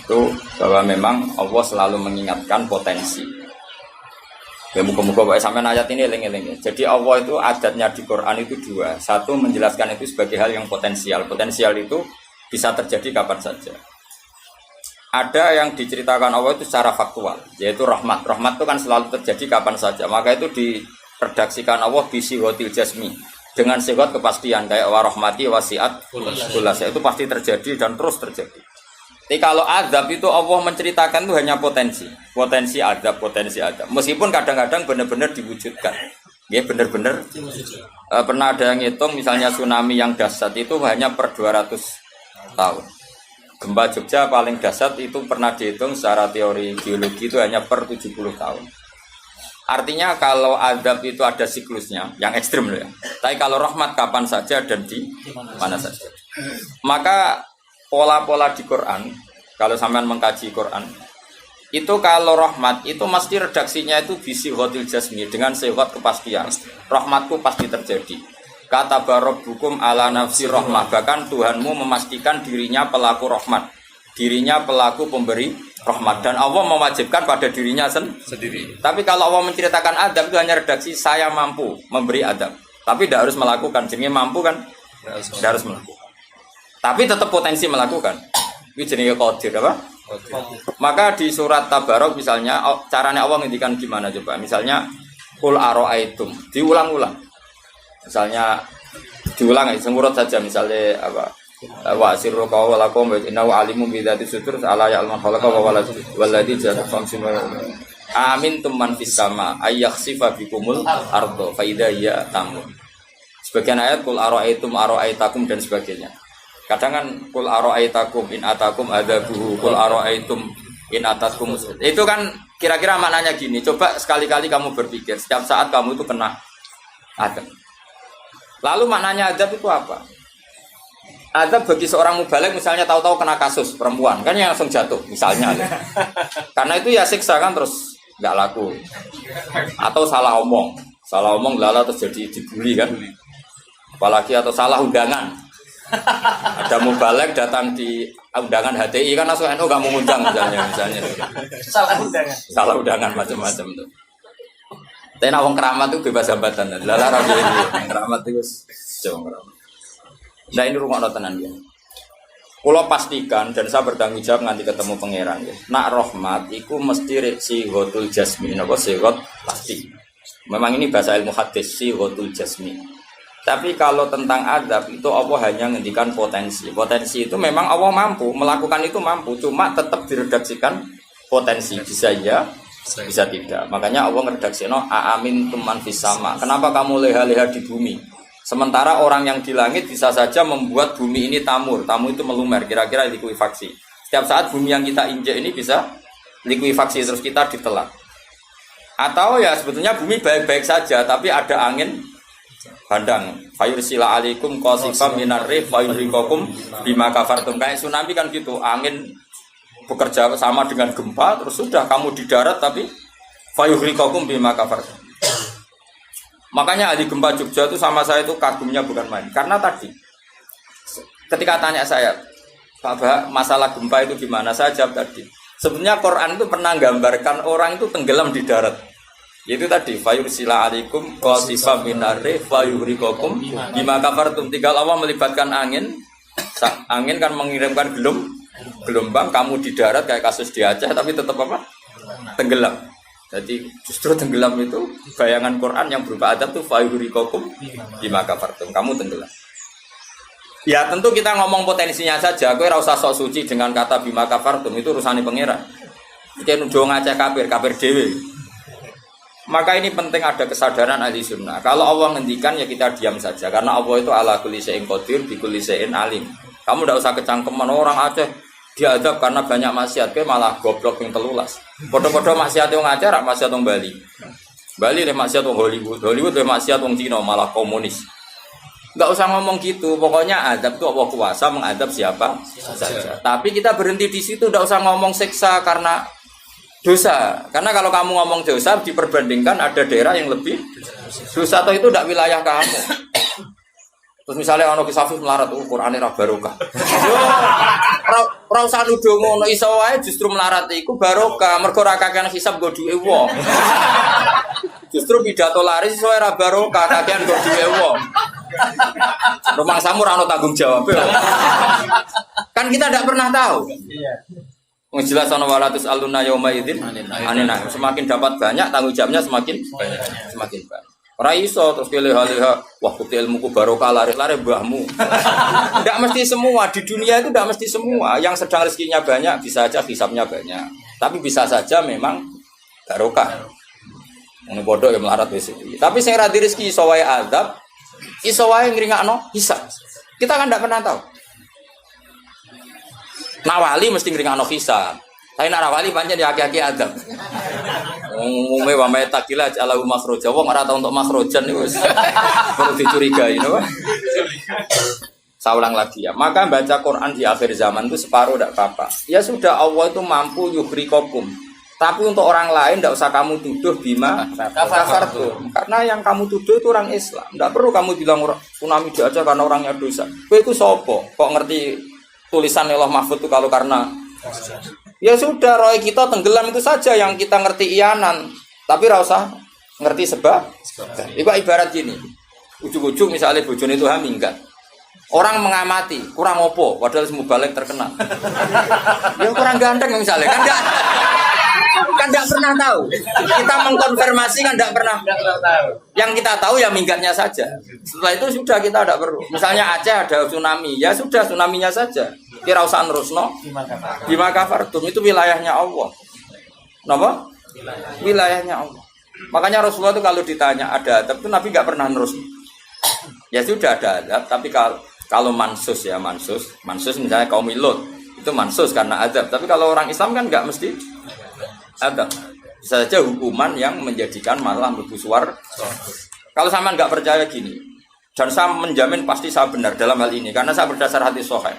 Itu bahwa memang Allah selalu mengingatkan potensi. Ya muka-muka sampai ayat ini eling-eling. Jadi Allah itu adatnya di Quran itu dua. Satu menjelaskan itu sebagai hal yang potensial. Potensial itu bisa terjadi kapan saja. Ada yang diceritakan Allah itu secara faktual, yaitu rahmat. Rahmat itu kan selalu terjadi kapan saja. Maka itu diredaksikan Allah bisihotil jasmi dengan sifat kepastian kayak warahmati wasiat kulasya itu pasti terjadi dan terus terjadi. Tapi kalau azab itu Allah menceritakan itu hanya potensi azab. Meskipun kadang-kadang benar-benar diwujudkan. Ya benar-benar pernah ada yang ngitung misalnya tsunami yang dahsyat itu hanya per 200 tahun. Gempa Jogja paling dahsyat itu pernah dihitung secara teori geologi itu hanya per 70 tahun. Artinya kalau azab itu ada siklusnya yang ekstrim loh ya. Tapi kalau rahmat kapan saja dan di mana saja. Maka pola-pola di Quran, kalau sampean mengkaji Quran, itu kalau rahmat itu mesti redaksinya itu bisihotil jasmi dengan sifat kepastian. Rahmatku pasti terjadi. Kata barabbukum ala nafsi rahmah, bahkan Tuhanmu memastikan dirinya pelaku rahmat, dirinya pelaku pemberi rahmat, dan Allah mewajibkan pada dirinya sendiri. Tapi kalau Allah menceritakan adab itu hanya redaksi saya mampu memberi adab, tapi tidak harus melakukan. Jadi mampu kan tidak harus melakukan, tapi tetap potensi melakukan. Itu jenis qadir apa? Maka di surat Tabarok misalnya caranya Allah ngendikan gimana coba? Misalnya qul aro'aitum, diulang-ulang. Misalnya diulang sengurut saja misalnya apa wa sirru qawlakum wa innahu alimun bi dzati sudur ala ya'lamu khalaqa wa walladzi ja'ala famsin amin tumman fis sama ayakhsifa bikumul ardo fa idza hiya tamun. Sebagian ayat qul ara'aitakum dan sebagainya. Kadang kan qul ara'aitakum in atakum adzabuhu qul ara'aitum in atakum. Itu kan kira-kira maknanya gini, coba sekali-kali kamu berpikir setiap saat kamu itu kena adab. Lalu maknanya adab itu apa? Adab bagi seorang mubaligh misalnya tahu-tahu kena kasus perempuan, kan yang langsung jatuh misalnya. Karena itu ya siksa kan terus nggak laku. Atau salah omong lala terus jadi dibully kan. Apalagi atau salah undangan. Ada mubaligh datang di undangan HTI kan langsung NU nggak mau undang misalnya. Salah undangan macam-macam tuh. Tapi nak wong keramat itu bebas hambatan. Lala rabi ini keramat itu jauh keramat. Nah ini rumah tenan ya. Kalau pastikan dan saya bertanggung jawab nanti ketemu pangeran ya. Nak rahmat itu mesti sihotul jasmi. Apa sihot pasti. Memang ini bahasa ilmu hadis sihotul jasmi. Tapi kalau tentang adab itu Allah hanya ngendikan potensi. Potensi itu memang Allah mampu melakukan itu mampu. Cuma tetap diredaksikan potensi bisa ya. Bisa tidak. Makanya Allah ngeredaksino aamin tuman fis sama. Kenapa kamu leha-leha di bumi? Sementara orang yang di langit bisa saja membuat bumi ini tamur. Tamu itu melumer, kira-kira likuifaksi. Setiap saat bumi yang kita injek ini bisa likuifaksi terus kita ditelan. Atau ya sebetulnya bumi baik-baik saja tapi ada angin bandang. Fayursila alaikum qasifam minar rih fayurikokum bima kafartum. Kayak tsunami kan gitu, angin bekerja sama dengan gempa terus sudah kamu di darat tapi fayuhrikakum bima kafartum. Makanya ahli gempa Jogja itu sama saya itu kagumnya bukan main. Karena tadi ketika tanya saya, Pak Bah, masalah gempa itu gimana? Saya jawab tadi. Sebenarnya Quran itu pernah gambarkan orang itu tenggelam di darat. Yaitu tadi fayursila alaikum qasifam minarri fayuhrikokum bima kafartum. Tinggal Allah melibatkan angin. Angin kan mengirimkan gelombang, kamu di darat kayak kasus di Aceh tapi tetap apa? Tenggelam. Jadi justru tenggelam itu bayangan Quran yang berupa adab tuh fayuhrikokum bima kafartum. Kamu tenggelam. Ya tentu kita ngomong potensinya saja. Kowe ora usah sok suci dengan kata bima kafartum, itu urusane pangeran. Iki nuduh ngaceh kafir dhewe. Maka ini penting ada kesadaran ahli sunnah. Kalau Allah ngendikan ya kita diam saja. Karena Allah itu ala kulli syai'in qadir bi kulli syai'in alim. Kamu tidak usah kecangkeman orang Aceh diadab karena banyak maksiat, ke malah goblok yang telulas. Podo-podo maksiat wong Aceh, rak maksiat wong Bali. Bali le maksiat wong Hollywood, Hollywood le maksiat wong Cina malah komunis. Enggak usah ngomong gitu. Pokoknya adab itu Allah kuasa mengadab siapa saja. Tapi kita berhenti di situ, enggak usah ngomong siksa karena dosa. Karena kalau kamu ngomong dosa diperbandingkan ada daerah yang lebih dosa atau itu tidak wilayah kamu. Terus misalnya ono kisafif melarat, Qur'ane ra barokah. Yo, ora usah nuduh ngono, iso wae justru melarat iku barokah, mergo ra kakean hisab nggo duwe wong. Justru pidato laris iso ora barokah, kakean nggo duwe wong. Rumah samu ora ono tanggung jawab. Kan kita tidak pernah tahu. Iya. Wong jelas ana walatus aluna yauma idzin anina. Semakin dapat banyak tanggung jawabnya semakin banyak. Ora iso terus leha-leha wah bukti ilmuku barokah lari-lari mbahmu. Enggak mesti semua di dunia itu enggak mesti semua. Yang sedang rezekinya banyak bisa aja hisabnya banyak. Tapi bisa saja memang barokah. Ngono bodoh ya melarat wis. Tapi sing ra di rezeki iso wae azab, iso wae ngringakno hisab. Kita kan enggak pernah tahu. Nawali mesti ngringakno hisab. Tapi nak wali pancen ya aki-aki adab. Umume wa may takila ala makhraja. Wong ora tau untuk makhrajan niku wis perlu dicurigai, no? Saya ulang lagi ya. Maka baca Quran di akhir zaman itu separuh tidak apa-apa. Ya sudah Allah itu mampu yuhrikokum. Tapi untuk orang lain tidak usah kamu tuduh bima kafartum. Karena yang kamu tuduh itu orang Islam. Tidak perlu kamu bilang tsunami aja karena orangnya dosa. Kowe itu sopo? Kok ngerti tulisan Allah Mahfud itu kalau karena ya sudah, roy kita tenggelam itu saja yang kita ngerti iyanan. Tapi ora usah ngerti sebab. Itu ibarat gini. Ujung-ujung misalnya bojone itu minggat. Orang mengamati, kurang opo, padahal semua balik terkenal. Ya kurang ganteng misalnya, kan enggak pernah tahu. Kita mengkonfirmasi kan enggak pernah tahu. Yang kita tahu ya minggatnya saja. Setelah itu sudah kita enggak perlu. Misalnya Aceh ada tsunami, ya sudah tsunami-nya saja. Kira usah nerusno bima kafartum, itu wilayahnya Allah. Napa? Wilayahnya Allah. Makanya Rasulullah itu kalau ditanya ada adab itu Nabi enggak pernah nerus. Ya sudah ada adab, tapi kalau mansus misalnya kaum Lut itu mansus karena adab. Tapi kalau orang Islam kan enggak mesti adab. Bisa saja hukuman yang menjadikan malah mlebu swarga. Kalau sama enggak percaya gini, dan saya menjamin pasti saya benar dalam hal ini karena saya berdasar hadis sahih.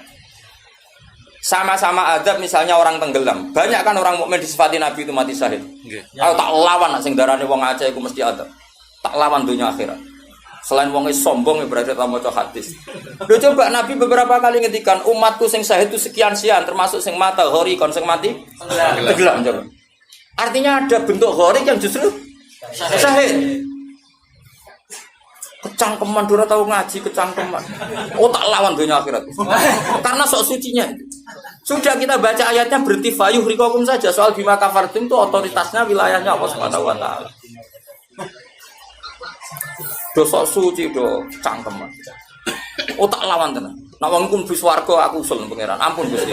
Sama-sama adab misalnya orang tenggelam. Banyak kan orang mukmin disifati Nabi itu mati syahid. Kalau tak lawan nak sing darane wong Aceh iku mesti adab. Tak lawan dunia akhirat. Selain wong sombong ya berarti tak maca hadis. Lho coba Nabi beberapa kali ngendikan umatku sing syahid itu sekian-sekian termasuk sing mata hori kon sing mati tenggelam coba. Artinya ada bentuk hori yang justru syahid. Kecangkeman dora tahu ngaji kecangkeman. Oh tak lawan dunia akhirat. Karena sok sucinya. Sudah kita baca ayatnya berhenti fayuhrikokum saja. Soal bima kafartum itu otoritasnya wilayahnya Allah Subhanahu wa taala. Do sok suci do cangkeman. Oh tak lawan tenan. Nek wong ku mlebu swarga aku usul pangeran. Ampun Gusti.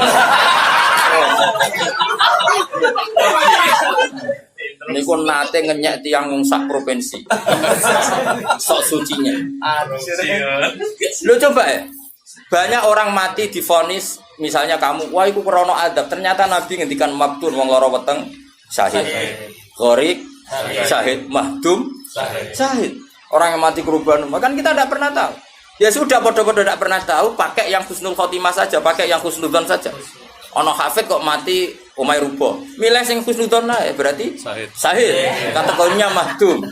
Niku nate ngenyek tiang wong sak provinsi. Sok sucinya. Lo coba ya. Banyak orang mati divonis misalnya kamu, wah iku krana adab. Ternyata Nabi ngendikan maktun wong lara weteng syahid. Gharik syahid, mahdum syahid. Orang yang mati korban, kan kita tidak pernah tahu. Ya sudah bodoh-bodoh tidak pernah tahu, pakai yang husnul khotimah saja, pakai yang husnudzon saja. Ono hafid kok mati Omai rubo. Milih sing husnudzon ae berarti Sahid. Sahid. Kategorinya mahdum.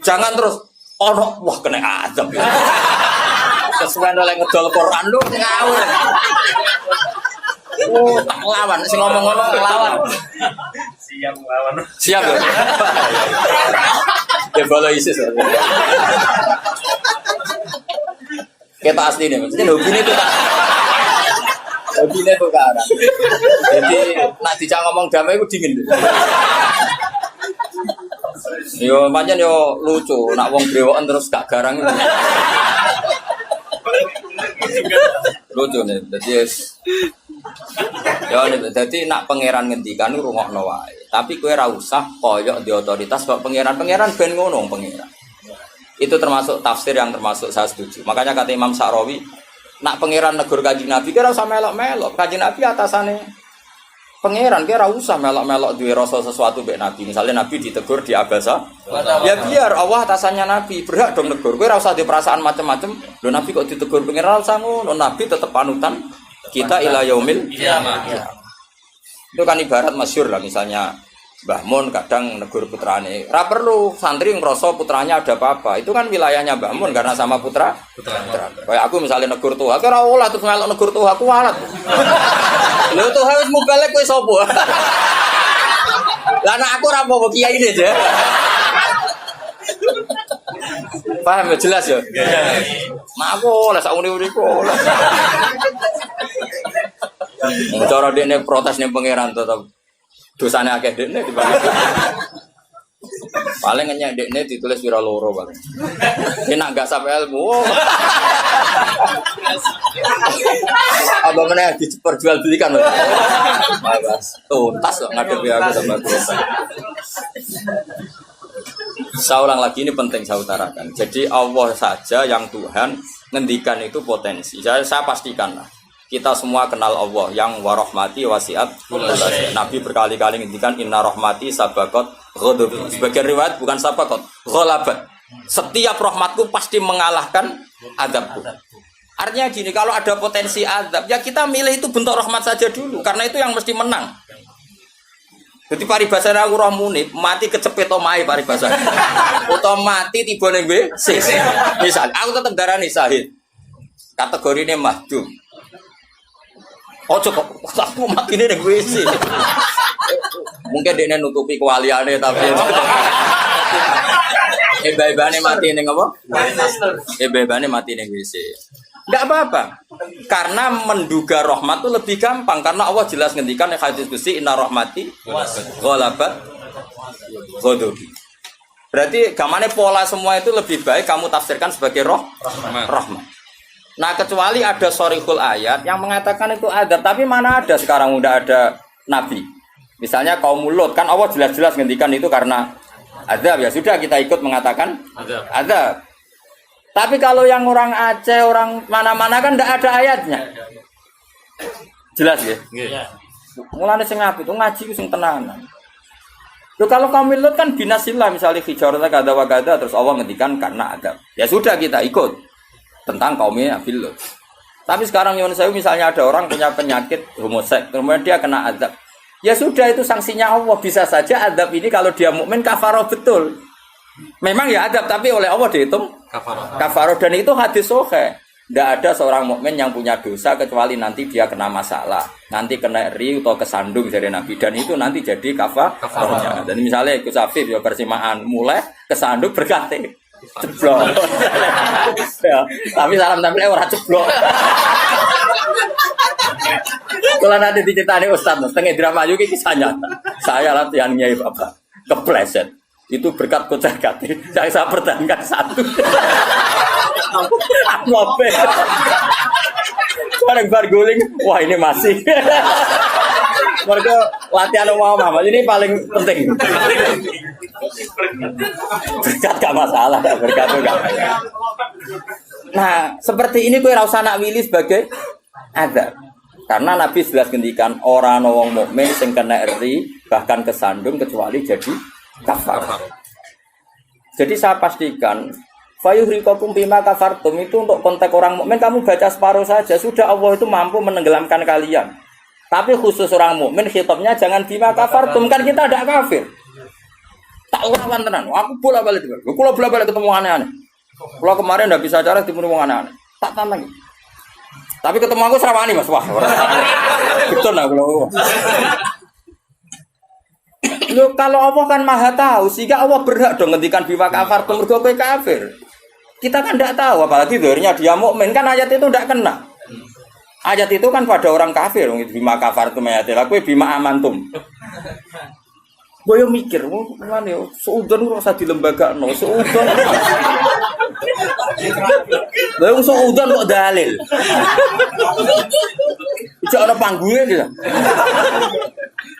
Jangan terus ono wah kena azab. Sesuai oleh ngedol Quran lu ngawur. Oh, tak lawan sing ngomong-ngomong lawan. Siap lawan. Siap ya. Debalo ISIS. Kita asli nih, mesti hobi ini tuh kan. Hobi ini tuh kan. Jadi nak dijak ngomong damai itu dingin. Yo pancen yo lucu, nak wong brewoken terus gak garang. Lucu nih, jadi nak pangeran ngendikan rungokno wae. Tapi kowe ora usah koyok di otoritas kok pangeran ben ngono pangeran. Itu termasuk tafsir yang termasuk saya setuju. Makanya kata Imam Sa'rawi, nak pangeran negur Kanjeng Nabi kira usah melok-melok. Kanjeng Nabi atasane pangeran kira usah melok-melok duwe rasa sesuatu mbek Nabi. Misalnya Nabi ditegur di Abasa, ya biar Allah atasannya Nabi, berhak dong negur. Kowe ora usah di perasaan macam-macam. Lho Nabi kok ditegur pangeran usah ngono. Nabi tetap panutan kita ila yaumil kiamah. Itu kan ibarat masyhur lah, misalnya Mbah Mun kadang negur putrane. Ora perlu santri ngrasa putranya ada apa-apa. Itu kan wilayahnya Mbah Mun karena sama putra. Kayak aku misalnya negur Tuhan, ora olah terus melok negur Tuhan aku walat. Lho Tuhan wis mubalek kowe sapa? Lah nek aku ora apa-apa kiai ini aja. Paham ya jelas ya? Mak aku oleh sak uni-uniku. Cara dekne protes ning pangeran tetep dosane akeh dekne dibanding. Paling ngenyek dekne ditulis pira loro paling. Enak gak sampai ilmu. Apa meneh diperjualbelikan lho. Bebas. Tuntas kok ngadepi aku sama dosa. Saya ulang lagi, ini penting saya utarakan. Jadi Allah saja yang Tuhan ngendikan itu potensi. Saya pastikan lah. Kita semua kenal Allah yang warahmati wasiat. Nabi berkali-kali ngendikan inna rahmati sabaqat ghadabi. Sebagian riwayat bukan sabaqat, ghalabat. Setiap rahmatku pasti mengalahkan azabku. Artinya gini, kalau ada potensi azab, ya kita milih itu bentuk rahmat saja dulu, karena itu yang mesti menang. Jadi paribasane aku roh munib, mati kecepet omahe paribasane. Utawa mati tiba ning WC. Misal aku tetep darani Sahid. Kategorine mahdum. Ojo kok aku mati ning WC. Mungkin dia nutupi kewaliane tapi ebane mati ning apa? Ebane mati ning WC. Enggak apa-apa. Karena menduga rahmat itu lebih gampang karena Allah jelas ngendikan hadis qudsi inna rahmati ghalabat ghadabi. Berarti gamane pola semua itu lebih baik kamu tafsirkan sebagai rahmat. Nah, kecuali ada sharihul ayat yang mengatakan itu adab, tapi mana ada sekarang udah ada nabi. Misalnya kaum Lut kan Allah jelas-jelas ngendikan itu karena adab, ya sudah kita ikut mengatakan adab. Tapi kalau yang orang Aceh, orang mana-mana kan tidak ada ayatnya. Jelas ya? Iya. Mulane sing apik itu ngaji ku sing tenanan. Loh kalau kaum Lut kan binasillah misalnya hijarata kada wa kada terus Allah ngendikan karena adab. Ya sudah kita ikut tentang kaumnya Nabi Lut. Tapi sekarang nyuwun sewu misalnya ada orang punya penyakit homoseks, kemudian dia kena adab. Ya sudah itu sanksinya Allah, bisa saja adab ini kalau dia mukmin kafarah betul. Memang ya adab tapi oleh Allah dihitung kafarah dan itu hadis sahih. Tidak ada seorang mukmin yang punya dosa kecuali nanti dia kena masalah, nanti kena riu atau kesandung dari Nabi dan itu nanti jadi kafarahnya. Dan misalnya ikut Safif ya persimaan mulai kesandung berkati ceblok. Ya, tapi salam tampil ora ceblok. Kalau nanti diceritani Ustaz, setengah drama juga kisah nyata. Saya latihan nyai Bapak kepleset. Itu berkat kocar kati. Saya pertahankan satu. Apa? Bareng barguling. Wah ini masih. Mereka latihan Muhammad ini paling penting. Berkat gak masalah, berkat enggak. Nah, seperti ini kowe ora usah nak wilih sebagai adab. Karena Nabi jelas ngendikan orang wong mukmin sing kena eri bahkan kesandung kecuali jadi kafar. Jadi saya pastikan fayuhriqakum bima kafartum itu untuk konteks orang mukmin kamu baca separuh saja sudah Allah itu mampu menenggelamkan kalian. Tapi khusus orang mukmin khitabnya jangan bima kafartum, kan kita tidak kafir. Tak lawan tenan. Aku bolak-balik. Kula bolak-balik ketemu aneh-aneh. Kula kemarin ndak bisa cara ketemu wong aneh-aneh. Tak tantang. Tapi ketemu aku serawani Mas. Wah. Betul lah kula. Loh, kalau Allah kan maha tahu, sehingga Allah berhak dong ngendikan bima kafartum mergo kowe kafir. Kita kan tidak tahu, apalagi dirinya dia mukmin, kan ayat itu tidak kena. Ayat itu kan pada orang kafir, bima kafartum ayatil, kowe bima amantum. Boyo mikir, ngene seudon kok usah dilembagakno, seudon. Lha wong seudon kok dalil. Iki ana panggunge iki.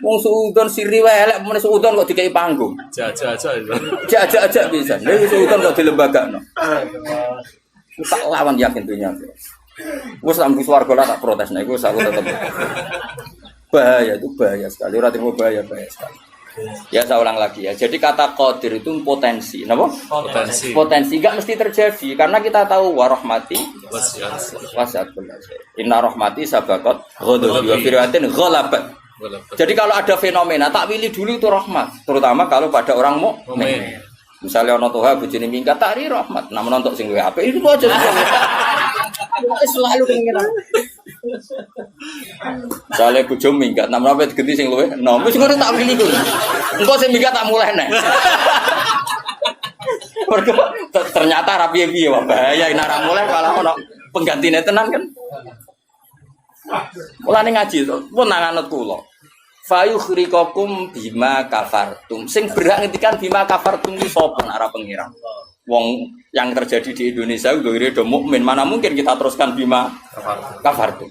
Wong seudon siri wae elek men seudon kok dikai panggung. Jajak bisa. Lha seudon kok dilembagakno. Tak lawan yakin dunia. Wes sampe swarga lah tak protes nek iku aku tetep. Bahaya itu bahaya sekali, ora terima bahaya sekali. Ya saya ulang lagi ya. Jadi kata qadir itu potensi, napa? Potensi enggak mesti terjadi karena kita tahu warahmati wasiat kulli syai. Inna rahmati sabaqat ghadabi wa firyatin ghalabat. Jadi kalau ada fenomena tak pilih dulu itu rahmat, terutama kalau pada orang mukmin. Misalnya ana toha bojone minggat tari rahmat, namun untuk sing luwih apik itu aja. Selalu pengen. Misalnya bojo minggat, namun apa digenti sing luwih, nah wis ngono tak pilih kuwi. Engko sing minggat tak mulai nek. Mergo ternyata ra piye-piye wae bahaya nek ra mulai kalau ono penggantine tenan kan. Mulane ngaji to, pun nang anut kula. Fayukhrikakum bima kafartum. Sing berhak ngendikan bima kafartum iki sapa nek ora pengira. Wong yang terjadi di Indonesia udah do mukmin, mana mungkin kita teruskan bima kafartum.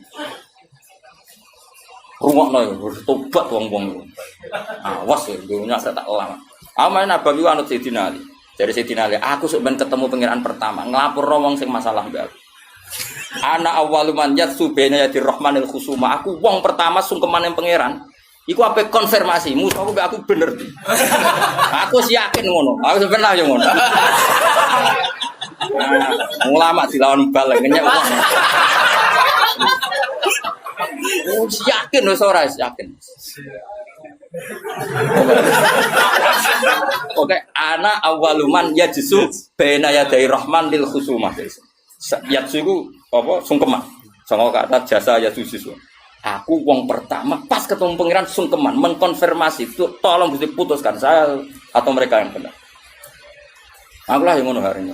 Rungokno yo tobat wong-wong. Awas yo dunya tak lama. Aman abang iku anut Sayyidina Ali. Dari Sayyidina Ali, aku sok ben ketemu pangeran pertama, nglapurno wong sing masalah mbak aku. Ana awwaluman yatsu baina yadir rahmanil khusuma. Aku wong pertama sungkeman yang pangeran. Iku apa konfirmasi, musuh aku bener. Aku sih yakin ngono. Aku sebenarnya ngono. Ulama dilawan bal ngenyek wong. Yakin wis ora yakin. Oke, ana awaluman yajsu baina yaday rahman lil khusumah. Yajsu iku apa sungkeman. Sama kata jasa yajsu. Aku wong pertama pas ketemu pangeran sungkeman mengkonfirmasi itu tolong Gusti putuskan saya atau mereka yang benar. Aku lah yang ngono hari ini.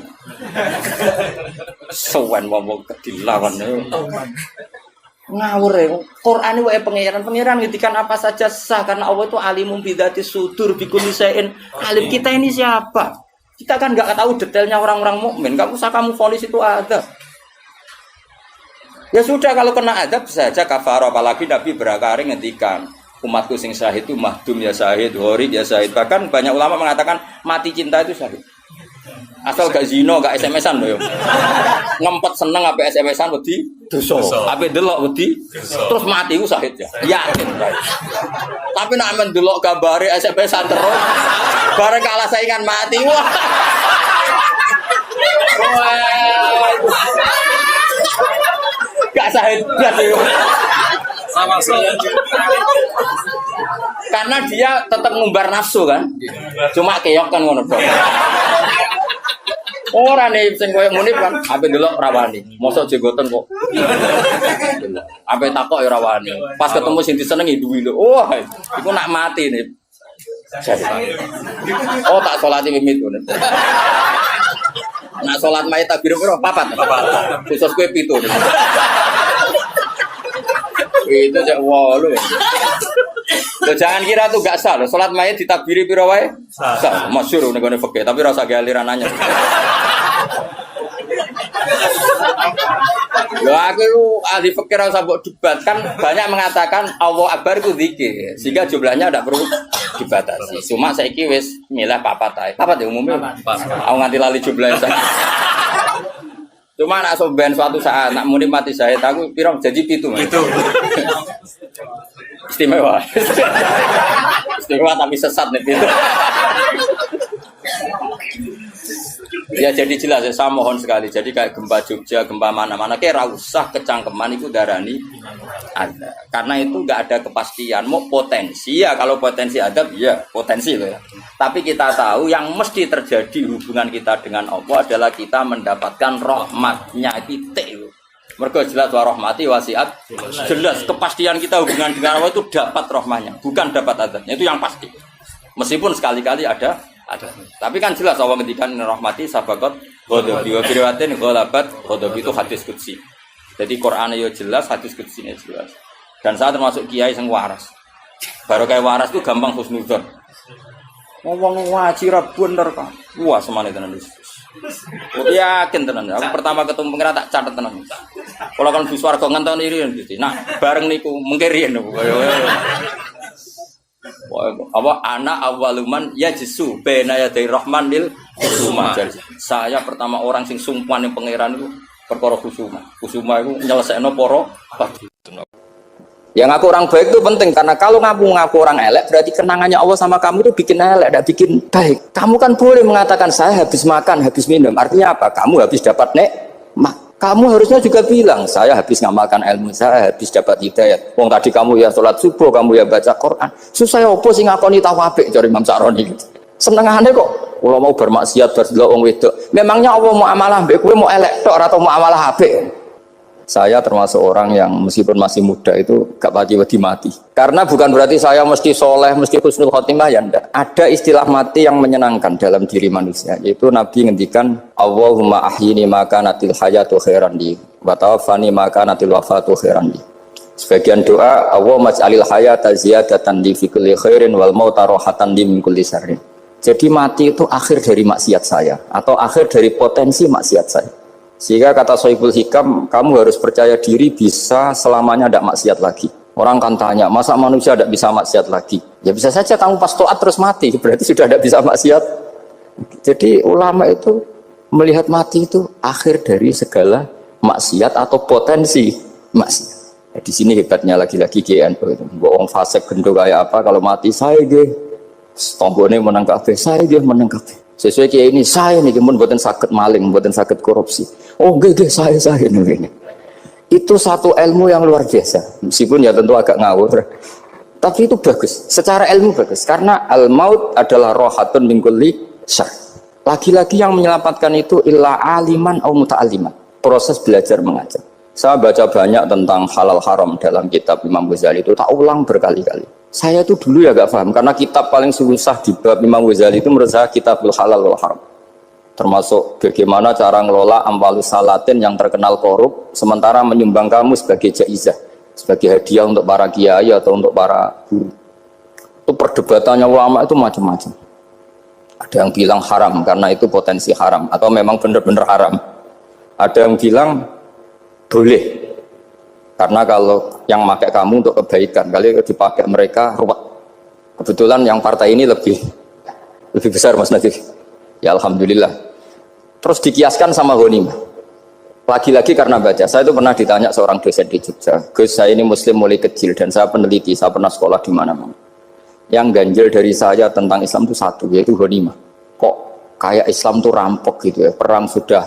Sowan wong dilawan ngawur ya. Quran wae pangeran ngitikan apa saja sah karena Allah itu alimum bidzati sudur bikulli syai'in alim. Kita ini siapa? Kita kan enggak tahu detailnya orang-orang mukmin. Enggak usah kamu vonis itu ada. Ya sudah kalau kena adab saja kafar, apalagi Nabi berakari ngendikan umatku sing syahid itu mahdum ya syahid, gharib ya syahid. Bahkan banyak ulama mengatakan mati cinta itu syahid. Asal gak zina, gak SMS-an lho yo. Ngempet seneng ape SMS-an wedi dosa. Ape delok wedi terus mati ku syahid ya. Yakin. Tapi nek men delok gambare SMS-an terus bareng kalah saingan mati. Wah. Gak syahid blas yo. Sama saya. Karena dia tetap ngumbar nafsu kan. Cuma keok kan ngono tok. Ora nih sing koyo munib kan ape delok rawani. Mosok jenggoten kok. Ape takok ya rawani. Pas ketemu sing disenengi duwi lho. Wah, iku nak mati nih. Oh tak salati mimit ngono. Nak salat mayit takbir piro? 4. Khusus kowe 7. Itu aja walu. Loh, jangan kira tuh gak sah loh. Salat mayit ditakbiri piro wae? Sah. Masyhur nek ngene fikih, tapi rasa galiran nanya. Loh aku ahli fikih rasa mbok debat kan banyak mengatakan Allah Akbar itu zikir. Sehingga jumlahnya tidak perlu dibatasi. Cuma saiki wis milih papat ae. Papat ya umumnya. Aku nganti lali jumlahnya. Cuma nak soben suatu saat nak muni mati saya aku piro jadi 7. Itu. Istimewa. Istimewa tapi sesat nih itu. Ya jadi jelas ya, saya mohon sekali. Jadi kayak gempa Jogja, gempa mana-mana, kayak usah kecangkeman itu darani ada. Karena itu nggak ada kepastian. Mau potensi ya, kalau potensi ada, ya potensi loh ya. Tapi kita tahu yang mesti terjadi hubungan kita dengan Allah adalah kita mendapatkan rahmatnya kita. Mereka jelas wa rahmati wasiat. Jelas kepastian kita hubungan dengan Allah itu dapat rahmatnya, bukan dapat adabnya. Itu yang pasti. Meskipun sekali-kali ada. Tapi kan jelas Allah ngendikan rahmati sabaqat ghadabi wa firiwatin ghalabat ghadabi itu hadis qudsi. Jadi Quran ya jelas, hadis qudsi ini jelas. Dan saya termasuk kiai yang waras. Baru kayak waras itu gampang husnudzon. Ngomong ngaji ra bener kan. Wah, semane tenan wis. Yakin tenan. Aku pertama ketemu pengira tak catet tenan. Kalau kan bus warga ngenteni riyen gitu. Nah, bareng niku mengke riyen. Apa anak awaluman ya jesu bena ya dari rahman lil kusuma. Saya pertama orang sing sungkan yang pangeran itu perkara kusuma. Kusuma itu nyelesaikno poro. Yang ngaku orang baik itu penting karena kalau ngaku orang elek berarti kenangannya Allah sama kamu itu bikin elek, tidak bikin baik. Kamu kan boleh mengatakan saya habis makan, habis minum. Artinya apa? Kamu habis dapat nikmat. Kamu harusnya juga bilang, saya habis ngamalkan ilmu, saya habis dapat hidayat. Wong tadi kamu ya sholat subuh, kamu ya baca Quran. Susah ya opo sing ngakoni tawabik dari Imam Sa'roni gitu. Senengane kok. Kalau mau bermaksiat berdelok wong wedok. Memangnya Allah mau amalah mbek kowe mau elek tok atau mau amalah apik? Saya termasuk orang yang meskipun masih muda itu gak pati wedi mati. Karena bukan berarti saya mesti soleh, mesti husnul khotimah ya enggak. Ada istilah mati yang menyenangkan dalam diri manusia. Yaitu Nabi ngendikan Allahumma ahyini maka natil hayatu khairan li wa tawaffani maka natil wafatu khairan li. Sebagian doa Allahumma ij'alil hayata ziyadatan li fi kulli khairin wal mauta rahatan li min kulli syarrin. Jadi mati itu akhir dari maksiat saya atau akhir dari potensi maksiat saya. Sehingga kata Sohibul Hikam, kamu harus percaya diri bisa selamanya tidak maksiat lagi. Orang kan tanya, masa manusia tidak bisa maksiat lagi? Ya bisa saja kamu pas toat terus mati, berarti sudah tidak bisa maksiat. Jadi ulama itu melihat mati itu akhir dari segala maksiat atau potensi maksiat. Ya, di sini hebatnya lagi-lagi GNU itu. Bohong fasik gendong kayak apa, kalau mati saya dia, tombone menang kabeh, saya dia menang kabeh. Sesuai kayak ini saya nih kemudian buatan sakit maling, buatan sakit korupsi. Oh gede saya ini. Itu satu ilmu yang luar biasa. Meskipun ya tentu agak ngawur. Tapi itu bagus. Secara ilmu bagus. Karena al-maut adalah rohatun min kulli syarr. Lagi-lagi yang menyelamatkan itu illa aliman au muta'alliman. Proses belajar mengajar. Saya baca banyak tentang halal haram dalam kitab Imam Ghazali itu tak ulang berkali-kali. Saya itu dulu ya gak paham karena kitab paling susah di bab Imam Ghazali itu menurut saya kitabul halal wal haram. Termasuk bagaimana cara ngelola amwalus salatin yang terkenal korup sementara menyumbang kamu sebagai jaizah, sebagai hadiah untuk para kiai atau untuk para guru. Itu perdebatannya ulama itu macam-macam. Ada yang bilang haram karena itu potensi haram atau memang benar-benar haram. Ada yang bilang boleh. Karena kalau yang pakai kamu untuk kebaikan, kali dipakai mereka ruwet. Kebetulan yang partai ini lebih besar Mas Nadif. Ya alhamdulillah. Terus dikiaskan sama ghanimah. Lagi-lagi karena baca, saya itu pernah ditanya seorang dosen di Jogja. Gus, saya ini muslim mulai kecil dan saya peneliti, saya pernah sekolah di mana-mana. Yang ganjil dari saya tentang Islam itu satu, yaitu ghanimah. Kok kayak Islam tuh rampok gitu ya, perang sudah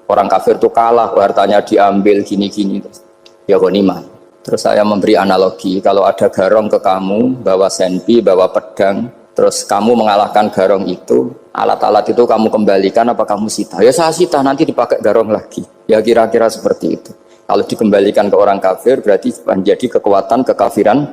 orang kafir tuh kalah, hartanya diambil gini-gini. Ya ghanimah. Terus saya memberi analogi, kalau ada garong ke kamu, bawa senpi, bawa pedang, terus kamu mengalahkan garong itu, alat-alat itu kamu kembalikan apa kamu sita? Ya saya sita, nanti dipakai garong lagi. Ya kira-kira seperti itu. Kalau dikembalikan ke orang kafir, berarti menjadi kekuatan kekafiran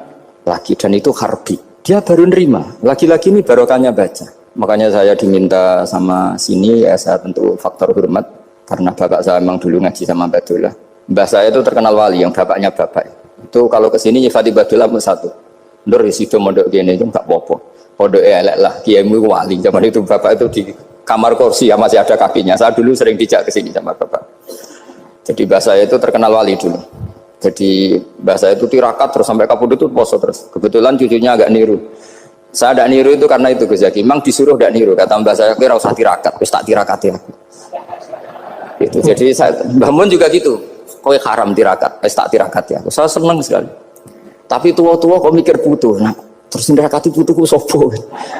lagi. Dan itu harbi. Dia baru nerima. Lagi-lagi ini barokahnya baca. Makanya saya diminta sama sini, ya saya tentu faktor hormat. Karena bapak saya memang dulu ngaji sama Badullah. Mbah saya itu terkenal wali, yang bapaknya bapak. Itu kalau kesini nyifati Badullah pun satu. Nur disitu mondok gini itu nggak popo. Pondok elek lah, kiaimu wali. Zaman itu bapak itu di kamar kursi ya masih ada kakinya. Saya dulu sering dijak kesini sama bapak. Jadi mbah saya itu terkenal wali dulu. Jadi mbah saya itu tirakat terus sampai kapundhut itu poso terus. Kebetulan cucunya agak niru. Saya tidak niru itu karena itu Gus Zaki. Memang disuruh tidak niru. Kata mbah saya, kira usah tirakat, terus tak tirakati aku. Itu. Jadi Mbah Mun juga gitu. Kowe haram tirakat, tak tirakat ya. Saya senang sekali. Tapi tua-tua kok mikir butuh. Nah, Terus nerakati putuku sopo.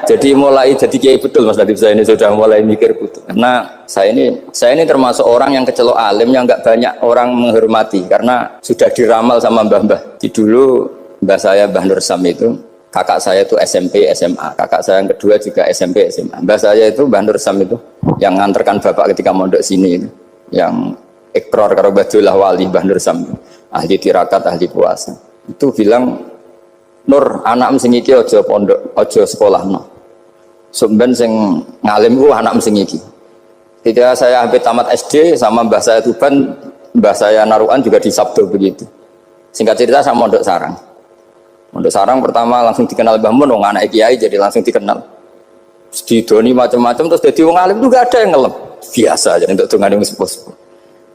Jadi mulai jadi kiai betul Mas Latif, saya ini sudah mulai mikir putu. Karena saya ini termasuk orang yang kecelok alim yang nggak banyak orang menghormati karena sudah diramal sama mbah-mbah. Di dulu mbah saya Mbah Nur Sam itu, kakak saya itu SMP SMA, kakak saya yang kedua juga SMP SMA. Mbah saya itu Mbah Nur Sam itu yang nganterkan bapak ketika mondok sini itu, yang ikrar karo Badullah Wali Mbah Nur Sam, ahli tirakat, ahli puasa. Itu bilang, Nur, anak sing iki aja pondok, aja sekolahno. Sumben sing ngalim ku anak sing iki. Ketika saya hampir tamat SD sama mbah saya Tuban, mbah saya Narukan juga di Sabdo begitu. Singkat cerita saya mondok sarang. Mondok sarang pertama langsung dikenal Mbah Mun, wong anak kiai jadi langsung dikenal. Didoni macam-macam terus jadi wong alim juga ada yang ngelem. Biasa aja untuk dongane wong sepuh-sepuh.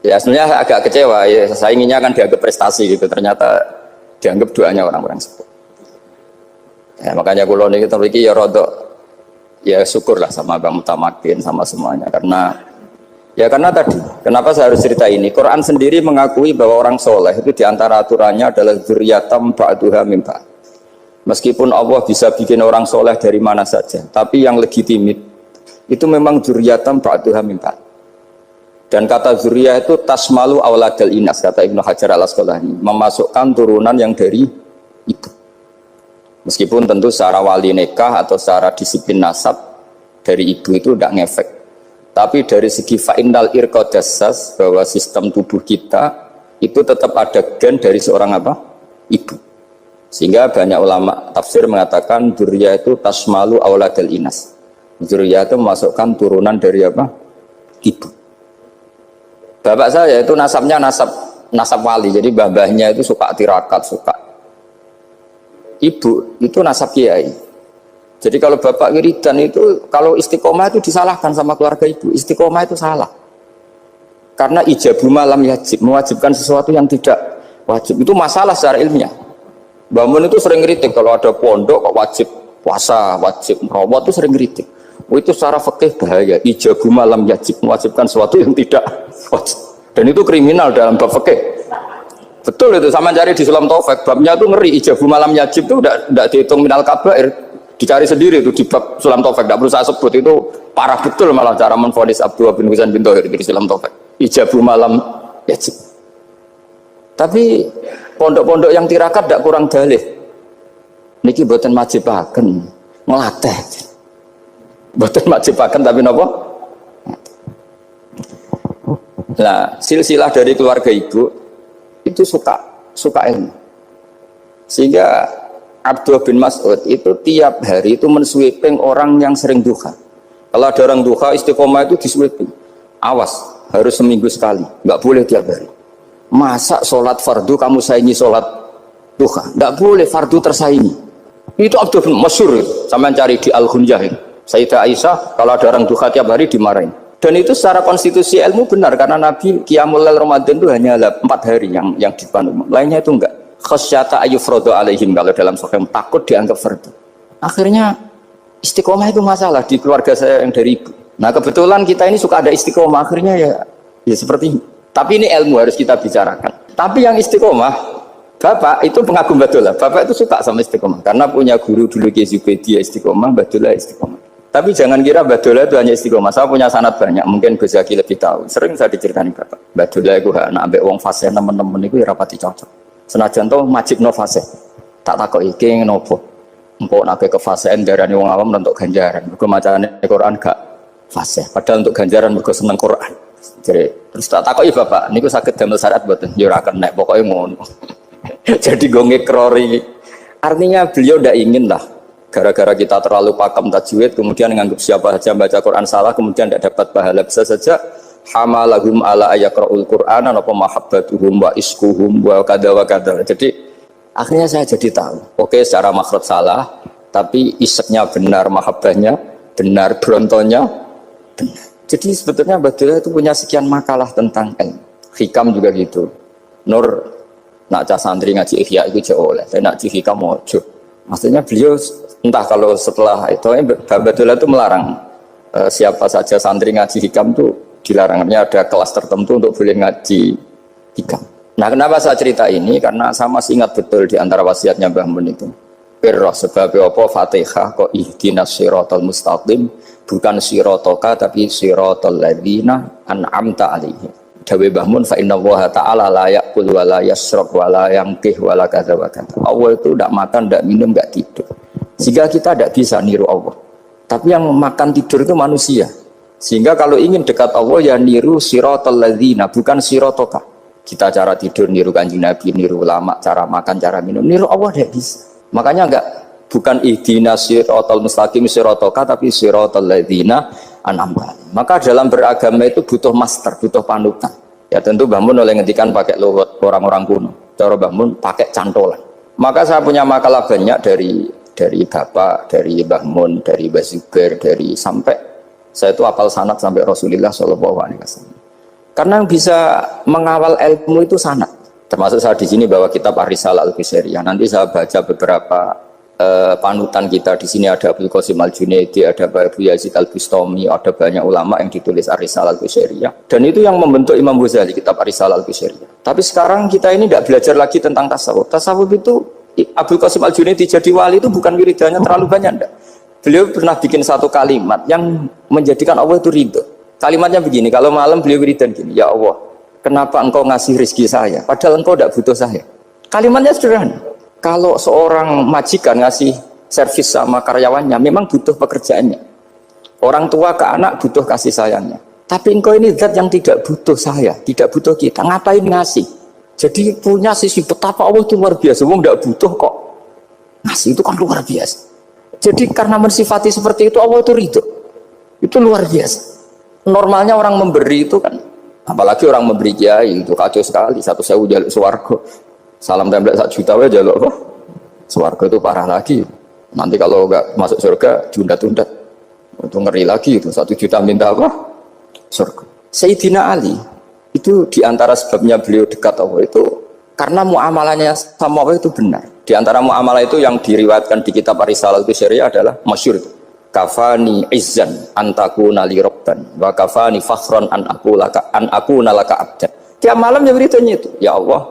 Ya sebenarnya agak kecewa ya, saya inginnya kan dianggap prestasi gitu, ternyata dianggap doanya orang-orang sepuh. Ya, makanya kulo niki teriki ya rodok ya syukurlah sama Bang Mutamakin sama semuanya karena tadi kenapa saya harus cerita ini. Quran sendiri mengakui bahwa orang soleh itu diantara aturannya adalah dzurriyyatam ba'duha min ba'd. Meskipun Allah bisa bikin orang soleh dari mana saja, tapi yang legitimit itu memang dzurriyyatam ba'duha min ba'd. Dan kata dzurriyyah itu tasmalu auladal inas, kata Ibnu Hajar Al-Asqalani, memasukkan turunan yang dari ibu. Meskipun tentu secara wali nikah atau secara disiplin nasab dari ibu itu tidak ngefek. Tapi dari segi fa'innal irqadassas, bahwa sistem tubuh kita itu tetap ada gen dari seorang apa? Ibu. Sehingga banyak ulama tafsir mengatakan dzurriyyah itu tasmalu auladal inas. Dzurriyyah itu memasukkan turunan dari apa? Ibu. Bapak saya itu nasabnya nasab wali, jadi babahnya itu suka tirakat, suka. Ibu itu nasab kiai. Jadi kalau bapak wiridan itu, kalau istiqomah itu disalahkan sama keluarga ibu. Istiqomah itu salah. Karena ijabu malam yajib, mewajibkan sesuatu yang tidak wajib. Itu masalah secara ilmiah. Mbah Mun itu sering kritik kalau ada pondok kok wajib puasa, wajib merawat itu sering kritik. Itu secara fikih bahaya. Ijabu malam yajib, mewajibkan sesuatu yang tidak wajib. Dan itu kriminal dalam bab fikih. Betul itu, sama cari di Sulam Taufik, babnya itu ngeri, ijabu malam yajib itu tidak dihitung minal kabair, dicari sendiri itu di bab Sulam Taufik, tidak perlu saya sebut, itu parah betul malah cara menvonis Abdullah bin Husain bin Thohir di Sulam Taufik, ijabu malam yajib. Tapi pondok-pondok yang tirakat tidak kurang dalih, niki boten majibaken, ngelatih, boten majibaken tapi nopo. Nah, silsilah dari keluarga ibu itu suka ilmu, sehingga Abdullah bin Mas'ud itu tiap hari itu mensweeping orang yang sering duha. Kalau ada orang duha istiqomah itu disweeping, awas harus seminggu sekali, nggak boleh tiap hari. Masa sholat fardu kamu saingi sholat duha, nggak boleh, fardu tersaingi. Itu Abdullah bin Mas'ud sama cari di Al-Ghunjah. Sayyidah Aisyah kalau ada orang duha tiap hari dimarahin. Dan itu secara konstitusi ilmu benar, karena Nabi Qiyamul Lail Ramadan itu hanya 4 hari yang dipandu. Lainnya itu enggak. Khasyata ayyufrodo alaihim, kalau dalam sahih takut dianggap fardu. Akhirnya istiqomah itu masalah di keluarga saya yang dari ibu. Nah kebetulan kita ini suka ada istiqomah, akhirnya ya seperti ini. Tapi ini ilmu harus kita bicarakan. Tapi yang istiqomah, bapak itu pengagum Badullah. Bapak itu suka sama istiqomah karena punya guru dulu Ki Zubaidi istiqomah, Badullah istiqomah. Tapi jangan kira Badullah itu hanya istiqomah. Saya punya sanad banyak, mungkin Gus Zaki lebih tahu. Sering saya diceritain bapak. Badullah itu anak ambek wong fase teman-teman itu rapati cocok. Senajan to majib no fase. Tak takok iki ngopo. Engko nek ke fasean darani wong awam untuk ganjaran. Mergo macane Quran gak fase. Padahal untuk ganjaran mergo seneng Quran. Jadi terus tak takoki bapak, niku saged damel syarat mboten? Ya ora kenek, pokoke ngono. Jadi go ngekrori. Artinya beliau ndak ingin lah gara-gara kita terlalu pakem tajwid kemudian menganggap siapa saja baca Quran salah kemudian tidak dapat pahala. Bisa saja hamalahum ala ayakra'ul Qur'an apa mahabbatuhum wa iskuhum wa kada wa kada. Jadi akhirnya saya jadi tahu, oke secara makhraj salah tapi iseknya benar, mahabbahnya benar, brontonya benar. Jadi sebetulnya Badullah itu punya sekian makalah tentang ilmu. Hikam juga gitu. Nur nak cah santri ngaji ihya itu jauh oleh, saya nak hikam mojo. Maksudnya beliau entah kalau setelah itu Badullah itu melarang siapa saja santri ngaji hikam itu dilarangnya ada kelas tertentu untuk boleh ngaji hikam. Nah kenapa saya cerita ini? Karena saya masih ingat betul di antara wasiatnya Mbah Mun itu. Pirroh sebab apa Fatihah kok ihdinas siratal mustaqim bukan siratoka tapi siratal ladzina an'amta alaihim. Dawe Mbah Mun fa inna Allaha ta'ala la ya'kul wa la yashrab wa la yanqih wa la kadza wa kadza. Allah itu tidak makan, tidak minum, tidak tidur. Sehingga kita tidak bisa niru Allah. Tapi yang makan tidur itu manusia. Sehingga kalau ingin dekat Allah ya niru siratal ladzina bukan siratoka. Kita cara tidur niru Kanjeng Nabi, niru ulama, cara makan, cara minum, niru Allah tidak bisa. Makanya bukan ihdinas siratal mustaqim siratoka tapi siratal ladzina an'amta. Maka dalam beragama itu butuh master, butuh panutan. Ya tentu Mbah Mun oleh ngendikan pakai luhut orang-orang kuno. Cara Mbah Mun pakai cantolan. Maka saya punya makalah banyak dari Bapak, dari Mbah Mun, dari Mbah Zubair, dari sampai saya itu hafal sanad sampai Rasulullah SAW. Karena yang bisa mengawal ilmu itu sanad. Termasuk saya di sini bawa kitab Ar-Risalah Al-Qusairiyah. Nanti saya baca beberapa panutan kita. Di sini ada Abdul Qasim Al-Junaidi, ada Abu Yazid Al-Bustami, ada banyak ulama yang ditulis Ar-Risalah Al-Qusairiyah. Dan itu yang membentuk Imam Ghazali, kitab Ar-Risalah Al-Qusairiyah. Tapi sekarang kita ini tidak belajar lagi tentang tasawuf. Tasawuf itu Abdul Qasim Al-Junaidi jadi wali itu bukan wiridannya terlalu banyak. Enggak. Beliau pernah bikin satu kalimat yang menjadikan Allah itu ridho. Kalimatnya begini, kalau malam beliau wiridan gini, ya Allah, kenapa engkau ngasih rezeki saya? Padahal engkau tidak butuh saya. Kalimatnya sederhana. Kalau seorang majikan ngasih servis sama karyawannya, memang butuh pekerjaannya. Orang tua ke anak butuh kasih sayangnya. Tapi engkau ini zat yang tidak butuh saya, tidak butuh kita. Ngapain ngasih? Jadi punya sisi betapa Allah itu luar biasa. Wong tidak butuh kok. Ngasih itu kan luar biasa. Jadi karena mensifati seperti itu Allah itu ridho. Itu luar biasa. Normalnya orang memberi itu kan, apalagi orang memberi kiai itu kacau sekali. 1.000 jaluk swarga, salam template 1 juta wae jaluk apa? Swarga itu parah lagi. Nanti kalau enggak masuk surga diundat-undat, itu ngeri lagi itu 1 juta minta apa? Surga. Sayyidina Ali itu diantara sebabnya beliau dekat Allah itu karena muamalahnya sama Allah itu benar. Di antara muamalah itu yang diriwayatkan di kitab Ar-Risalah Al-Qusairiyah adalah masyhur itu. Kafani izzan antakuna li rabban wa kafani fakhran an akuna laka abdan. Tiap malam ya beritanya itu, ya Allah,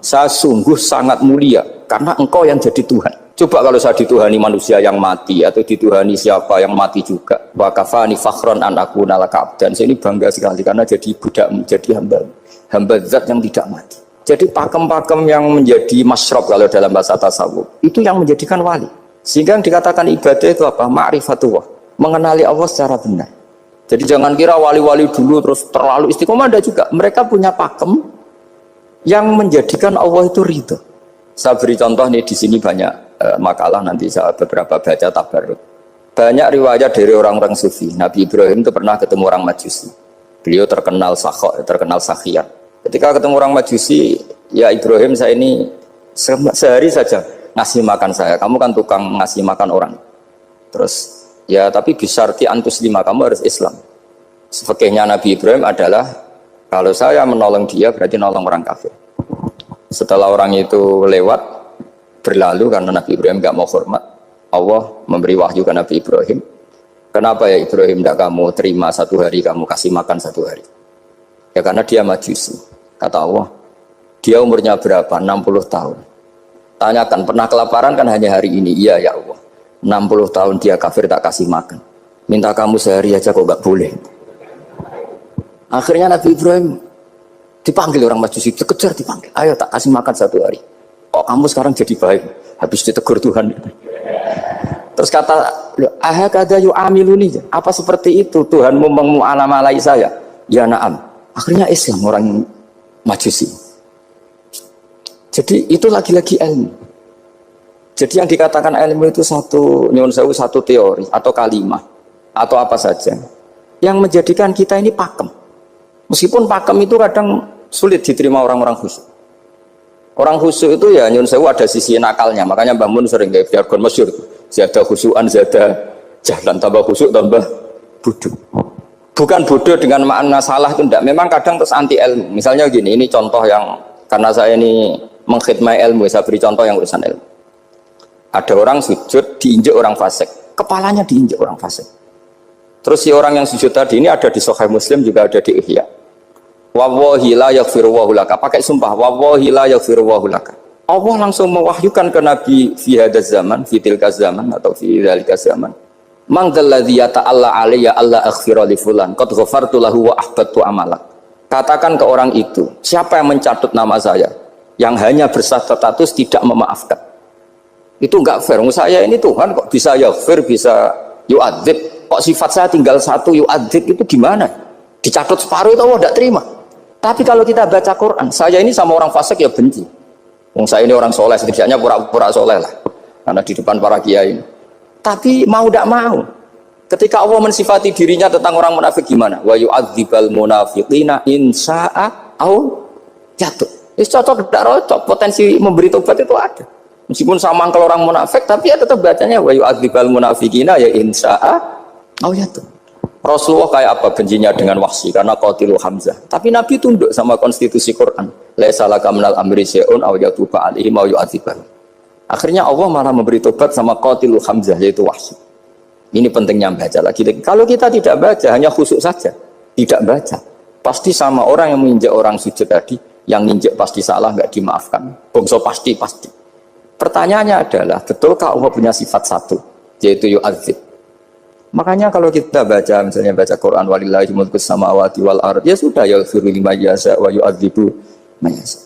saya sungguh sangat mulia karena engkau yang jadi Tuhan. Coba kalau saya dituhani manusia yang mati atau dituhani siapa yang mati juga. Wa kafani fakhran an akuna laka abdan. Saya ini bangga sekali karena jadi budak, jadi hamba zat yang tidak mati. Jadi pakem-pakem yang menjadi masyrab kalau dalam bahasa tasawuf itu yang menjadikan wali. Sehingga yang dikatakan ibadah itu apa? Ma'rifatullah, mengenali Allah secara benar. Jadi jangan kira wali-wali dulu terus terlalu istiqomah, ada juga. Mereka punya pakem yang menjadikan Allah itu ridho. Saya beri contoh nih di sini banyak makalah, nanti saya beberapa baca tabarruk. Banyak riwayat dari orang-orang sufi. Nabi Ibrahim itu pernah ketemu orang Majusi. Beliau terkenal sakhok, terkenal sakhiyah. Ketika ketemu orang Majusi, ya Ibrahim, saya ini sehari saja ngasih makan saya, kamu kan tukang ngasih makan orang. Terus ya tapi bisyarti antus lima, kamu harus Islam. Fikihnya Nabi Ibrahim adalah kalau saya menolong dia berarti nolong orang kafir. Setelah orang itu lewat berlalu karena Nabi Ibrahim gak mau hormat, Allah memberi wahyu ke Nabi Ibrahim. Kenapa ya Ibrahim tidak kamu terima 1 hari, kamu kasih makan 1 hari? Ya karena dia Majusi. Kata Allah, dia umurnya berapa? 60 tahun. Tanyakan, pernah kelaparan kan hanya hari ini? Iya ya Allah. 60 tahun dia kafir tak kasih makan. Minta kamu sehari aja kok gak boleh. Akhirnya Nabi Ibrahim dipanggil orang Majusi, dikejar dipanggil. Ayo tak kasih makan 1 hari. Kok kamu sekarang jadi baik? Habis ditegur Tuhan. Terus kata, ahakada yu'amiluni. Apa seperti itu Tuhanmu mengu'alamalai saya? Ya na'am. Akhirnya Islam orang Majusi. Jadi itu lagi-lagi ilmu. Jadi yang dikatakan ilmu itu satu teori atau kalimat atau apa saja yang menjadikan kita ini pakem. Meskipun pakem itu kadang sulit diterima orang-orang khusyuk. Orang khusyuk itu ya nyun sewu ada sisi nakalnya. Makanya Mbah Mun sering kayak jargon masyhur. Zada khusyuan, zada jahlan, tambah khusyuk tambah bodoh. Bukan bodoh dengan makna salah itu enggak. Memang kadang terus anti ilmu. Misalnya gini, ini contoh yang karena saya ini mengkhidmati ilmu, saya beri contoh yang urusan ilmu. Ada orang sujud diinjek orang fasik, kepalanya diinjek orang fasik. Terus si orang yang sujud tadi ini ada di Sahih Muslim, juga ada di Ihya. Wallahi la yaghfirullahu laka, pakai sumpah, wallahi la yaghfirullahu laka. Allah langsung mewahyukan ke Nabi fi hadzal zaman, fi tilka zaman atau fi dzalika zaman. Man dzalladzi yata'alla alayya alla aghfira li fulan qad ghafartu lahu wa ahbattu amalak. Katakan ke orang itu, siapa yang mencatut nama saya yang hanya berstatus tidak memaafkan. Itu enggak fair. Saya ini Tuhan kok bisa yaghfir, bisa yu'adzib. Kok sifat saya tinggal satu yu'adzib itu gimana? Dicatut separuh itu Allah tidak terima. Tapi kalau kita baca Quran, saya ini sama orang fasik ya benci. Wong saya ini orang soleh, setidaknya pura-pura soleh lah, karena di depan para kiai. Tapi mau tidak mau, ketika Allah mensifati dirinya tentang orang munafik gimana? Wa yu'adzibal munafiqina insya'a au jatuh. Itu cocok tidak cocok, potensi memberi tobat itu ada. Meskipun sama kalau orang munafik, tapi ya tetap bacanya wa yu'adzibal munafiqina ya insya'a au jatuh. Rasulullah kayak apa bencinya dengan Wahsy karena qatilu Hamzah. Tapi Nabi tunduk sama konstitusi Quran. Laisa laka minal amri syai'un aw yatuba alaihim aw yu'adzibah. Akhirnya Allah malah memberi tobat sama qatilu Hamzah yaitu Wahsy. Ini pentingnya baca lagi. Kalau kita tidak baca hanya khusuk saja, tidak baca, pasti sama orang yang menginjak orang sujud tadi, yang nginjak pasti salah enggak dimaafkan. Bongso pasti. Pertanyaannya adalah, betulkah Allah punya sifat satu yaitu yu'adzib? Makanya kalau kita baca misalnya baca Quran walillahi mulkus samawati wal ardh ya sudah yaghfiru liman yasha wa yu'adzibu man yasha.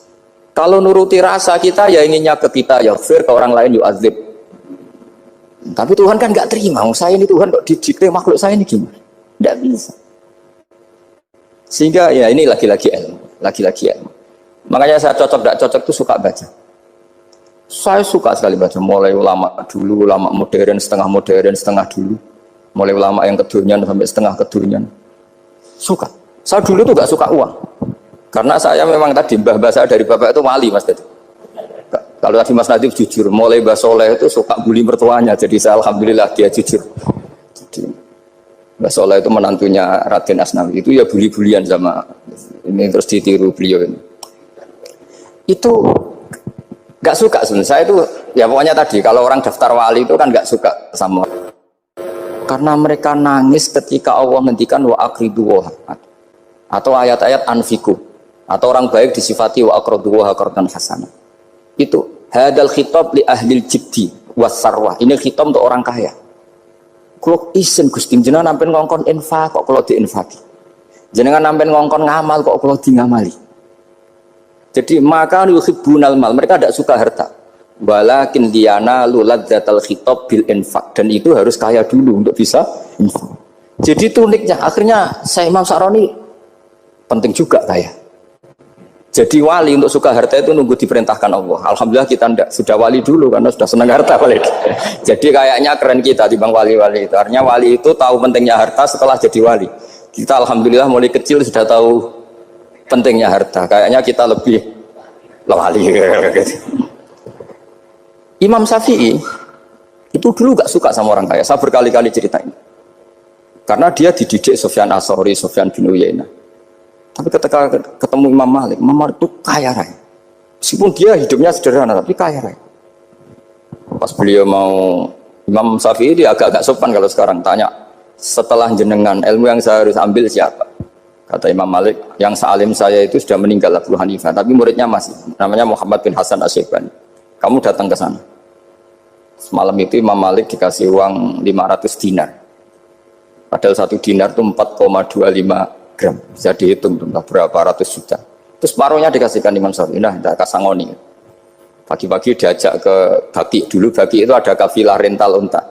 Kalau nuruti rasa kita ya inginnya ke kita yaghfir, ke orang lain yu'adzib. Tapi Tuhan kan enggak terima. Saya ini Tuhan kok didikte makhluk saya ini gimana? Enggak bisa. Sehingga ya ini lagi-lagi ilmu. Makanya saya cocok enggak cocok itu suka baca. Saya suka sekali baca mulai ulama dulu, ulama modern, setengah dulu. Mulai ulama yang kedunian sampai setengah kedunian. Suka. Saya dulu tuh gak suka uang. Karena saya memang tadi mbah saya dari bapak itu wali Mas tadi. Kalau tadi Mas Nadif jujur, mulai Mbah Soleh itu suka bully mertuanya. Jadi saya alhamdulillah dia jujur. Jadi, Mbah Soleh itu menantunya Raden Asnawi. Itu ya bully-bulian sama ini terus ditiru beliau ini. Itu gak suka sebenarnya. Saya itu ya pokoknya tadi kalau orang daftar wali itu kan gak suka sama. Karena mereka nangis ketika Allah menghentikan wa aqridu atau ayat-ayat anfiku atau orang baik disifati wa aqridu wa qardan hasanah. Itu hadal khitab li ahlil jibdi was sarwah. Ini khitab untuk orang kaya. Kalau isen Gusti jenengan nampen ngongkon infak kok kalau diinfaki. Jenengan nampen ngongkon ngamal kok kalau di ngamali. Jadi maka yuhibbunal mal, mereka tidak suka harta. Walakin diana luladzatal khitab bil infak, dan itu harus kaya dulu untuk bisa infak. Jadi itu uniknya. Akhirnya saya Imam Sa'roni penting juga kaya. Jadi wali untuk suka harta itu nunggu diperintahkan Allah. Alhamdulillah kita tidak sudah wali dulu karena sudah senang harta wali. Jadi kayaknya keren kita dibanding wali-wali itu. Artinya wali itu tahu pentingnya harta setelah jadi wali. Kita alhamdulillah mulai kecil sudah tahu pentingnya harta. Kayaknya kita lebih wali. Imam Syafi'i itu dulu gak suka sama orang kaya. Saya berkali-kali ceritain. Karena dia dididik Sufyan As-Tsauri, Sufyan bin Uyainah. Tapi ketika ketemu Imam Malik itu kaya raya. Meskipun dia hidupnya sederhana, tapi kaya raya. Pas beliau mau, Imam Syafi'i dia agak-agak sopan kalau sekarang tanya, setelah jenengan ilmu yang saya harus ambil siapa? Kata Imam Malik, yang salim saya itu sudah meninggal Abu Hanifah, tapi muridnya masih, namanya Muhammad bin Hasan Asy-Syaibani. Kamu datang ke sana. Semalam itu Imam Malik dikasih uang 500 dinar. Padahal 1 dinar itu 4,25 gram. Bisa dihitung berapa ratus juta. Terus separuhnya dikasihkan Imam Syafi'i. Nah, tidak kasangoni. Pagi-pagi diajak ke Baki. Dulu Baki itu ada kafilah rental unta.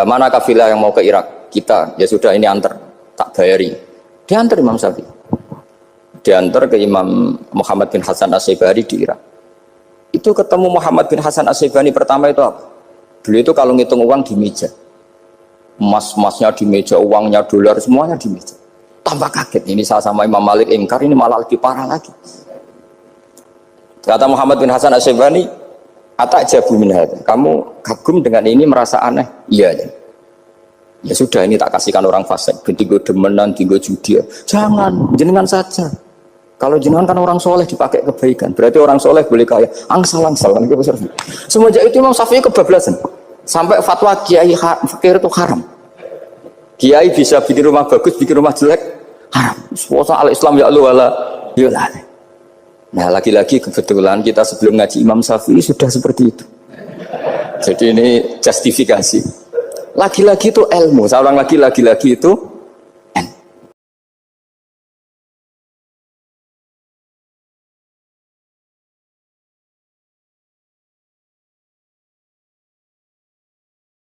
Mana kafilah yang mau ke Irak? Kita. Ya sudah ini antar. Tak bayari. Diantar Imam Syafi'i. Diantar ke Imam Muhammad bin Hasan Asy-Syaibani di Irak. Itu ketemu Muhammad bin Hasan Asy-Syaibani pertama itu apa? Beliau itu kalau ngitung uang di meja. Emas-emasnya di meja, uangnya dolar semuanya di meja. Tambah kaget, ini saya sama Imam Malik ingkar, ini malah lebih parah lagi. Kata Muhammad bin Hasan Asy-Syaibani, "Atajabu min hadza." Kamu kagum dengan ini, merasa aneh? Iya. Ya sudah, ini tak kasihkan orang fasik, tinggo demenan, tinggo judi. Jangan, jenengan saja. Kalau jenengan kan orang soleh dipakai kebaikan, berarti orang soleh boleh kaya. Angsal-angsal kan gitu. Semenjak itu Imam Syafi'i kebablasan. Sampai fatwa kiai fakir itu haram. Kiai bisa bikin rumah bagus, bikin rumah jelek, haram. Suasa al-Islam ya Allah wala yulani. Nah, lagi-lagi kebetulan kita sebelum ngaji Imam Syafi'i sudah seperti itu. Jadi ini justifikasi. Lagi-lagi itu ilmu. Saya ulang lagi-lagi itu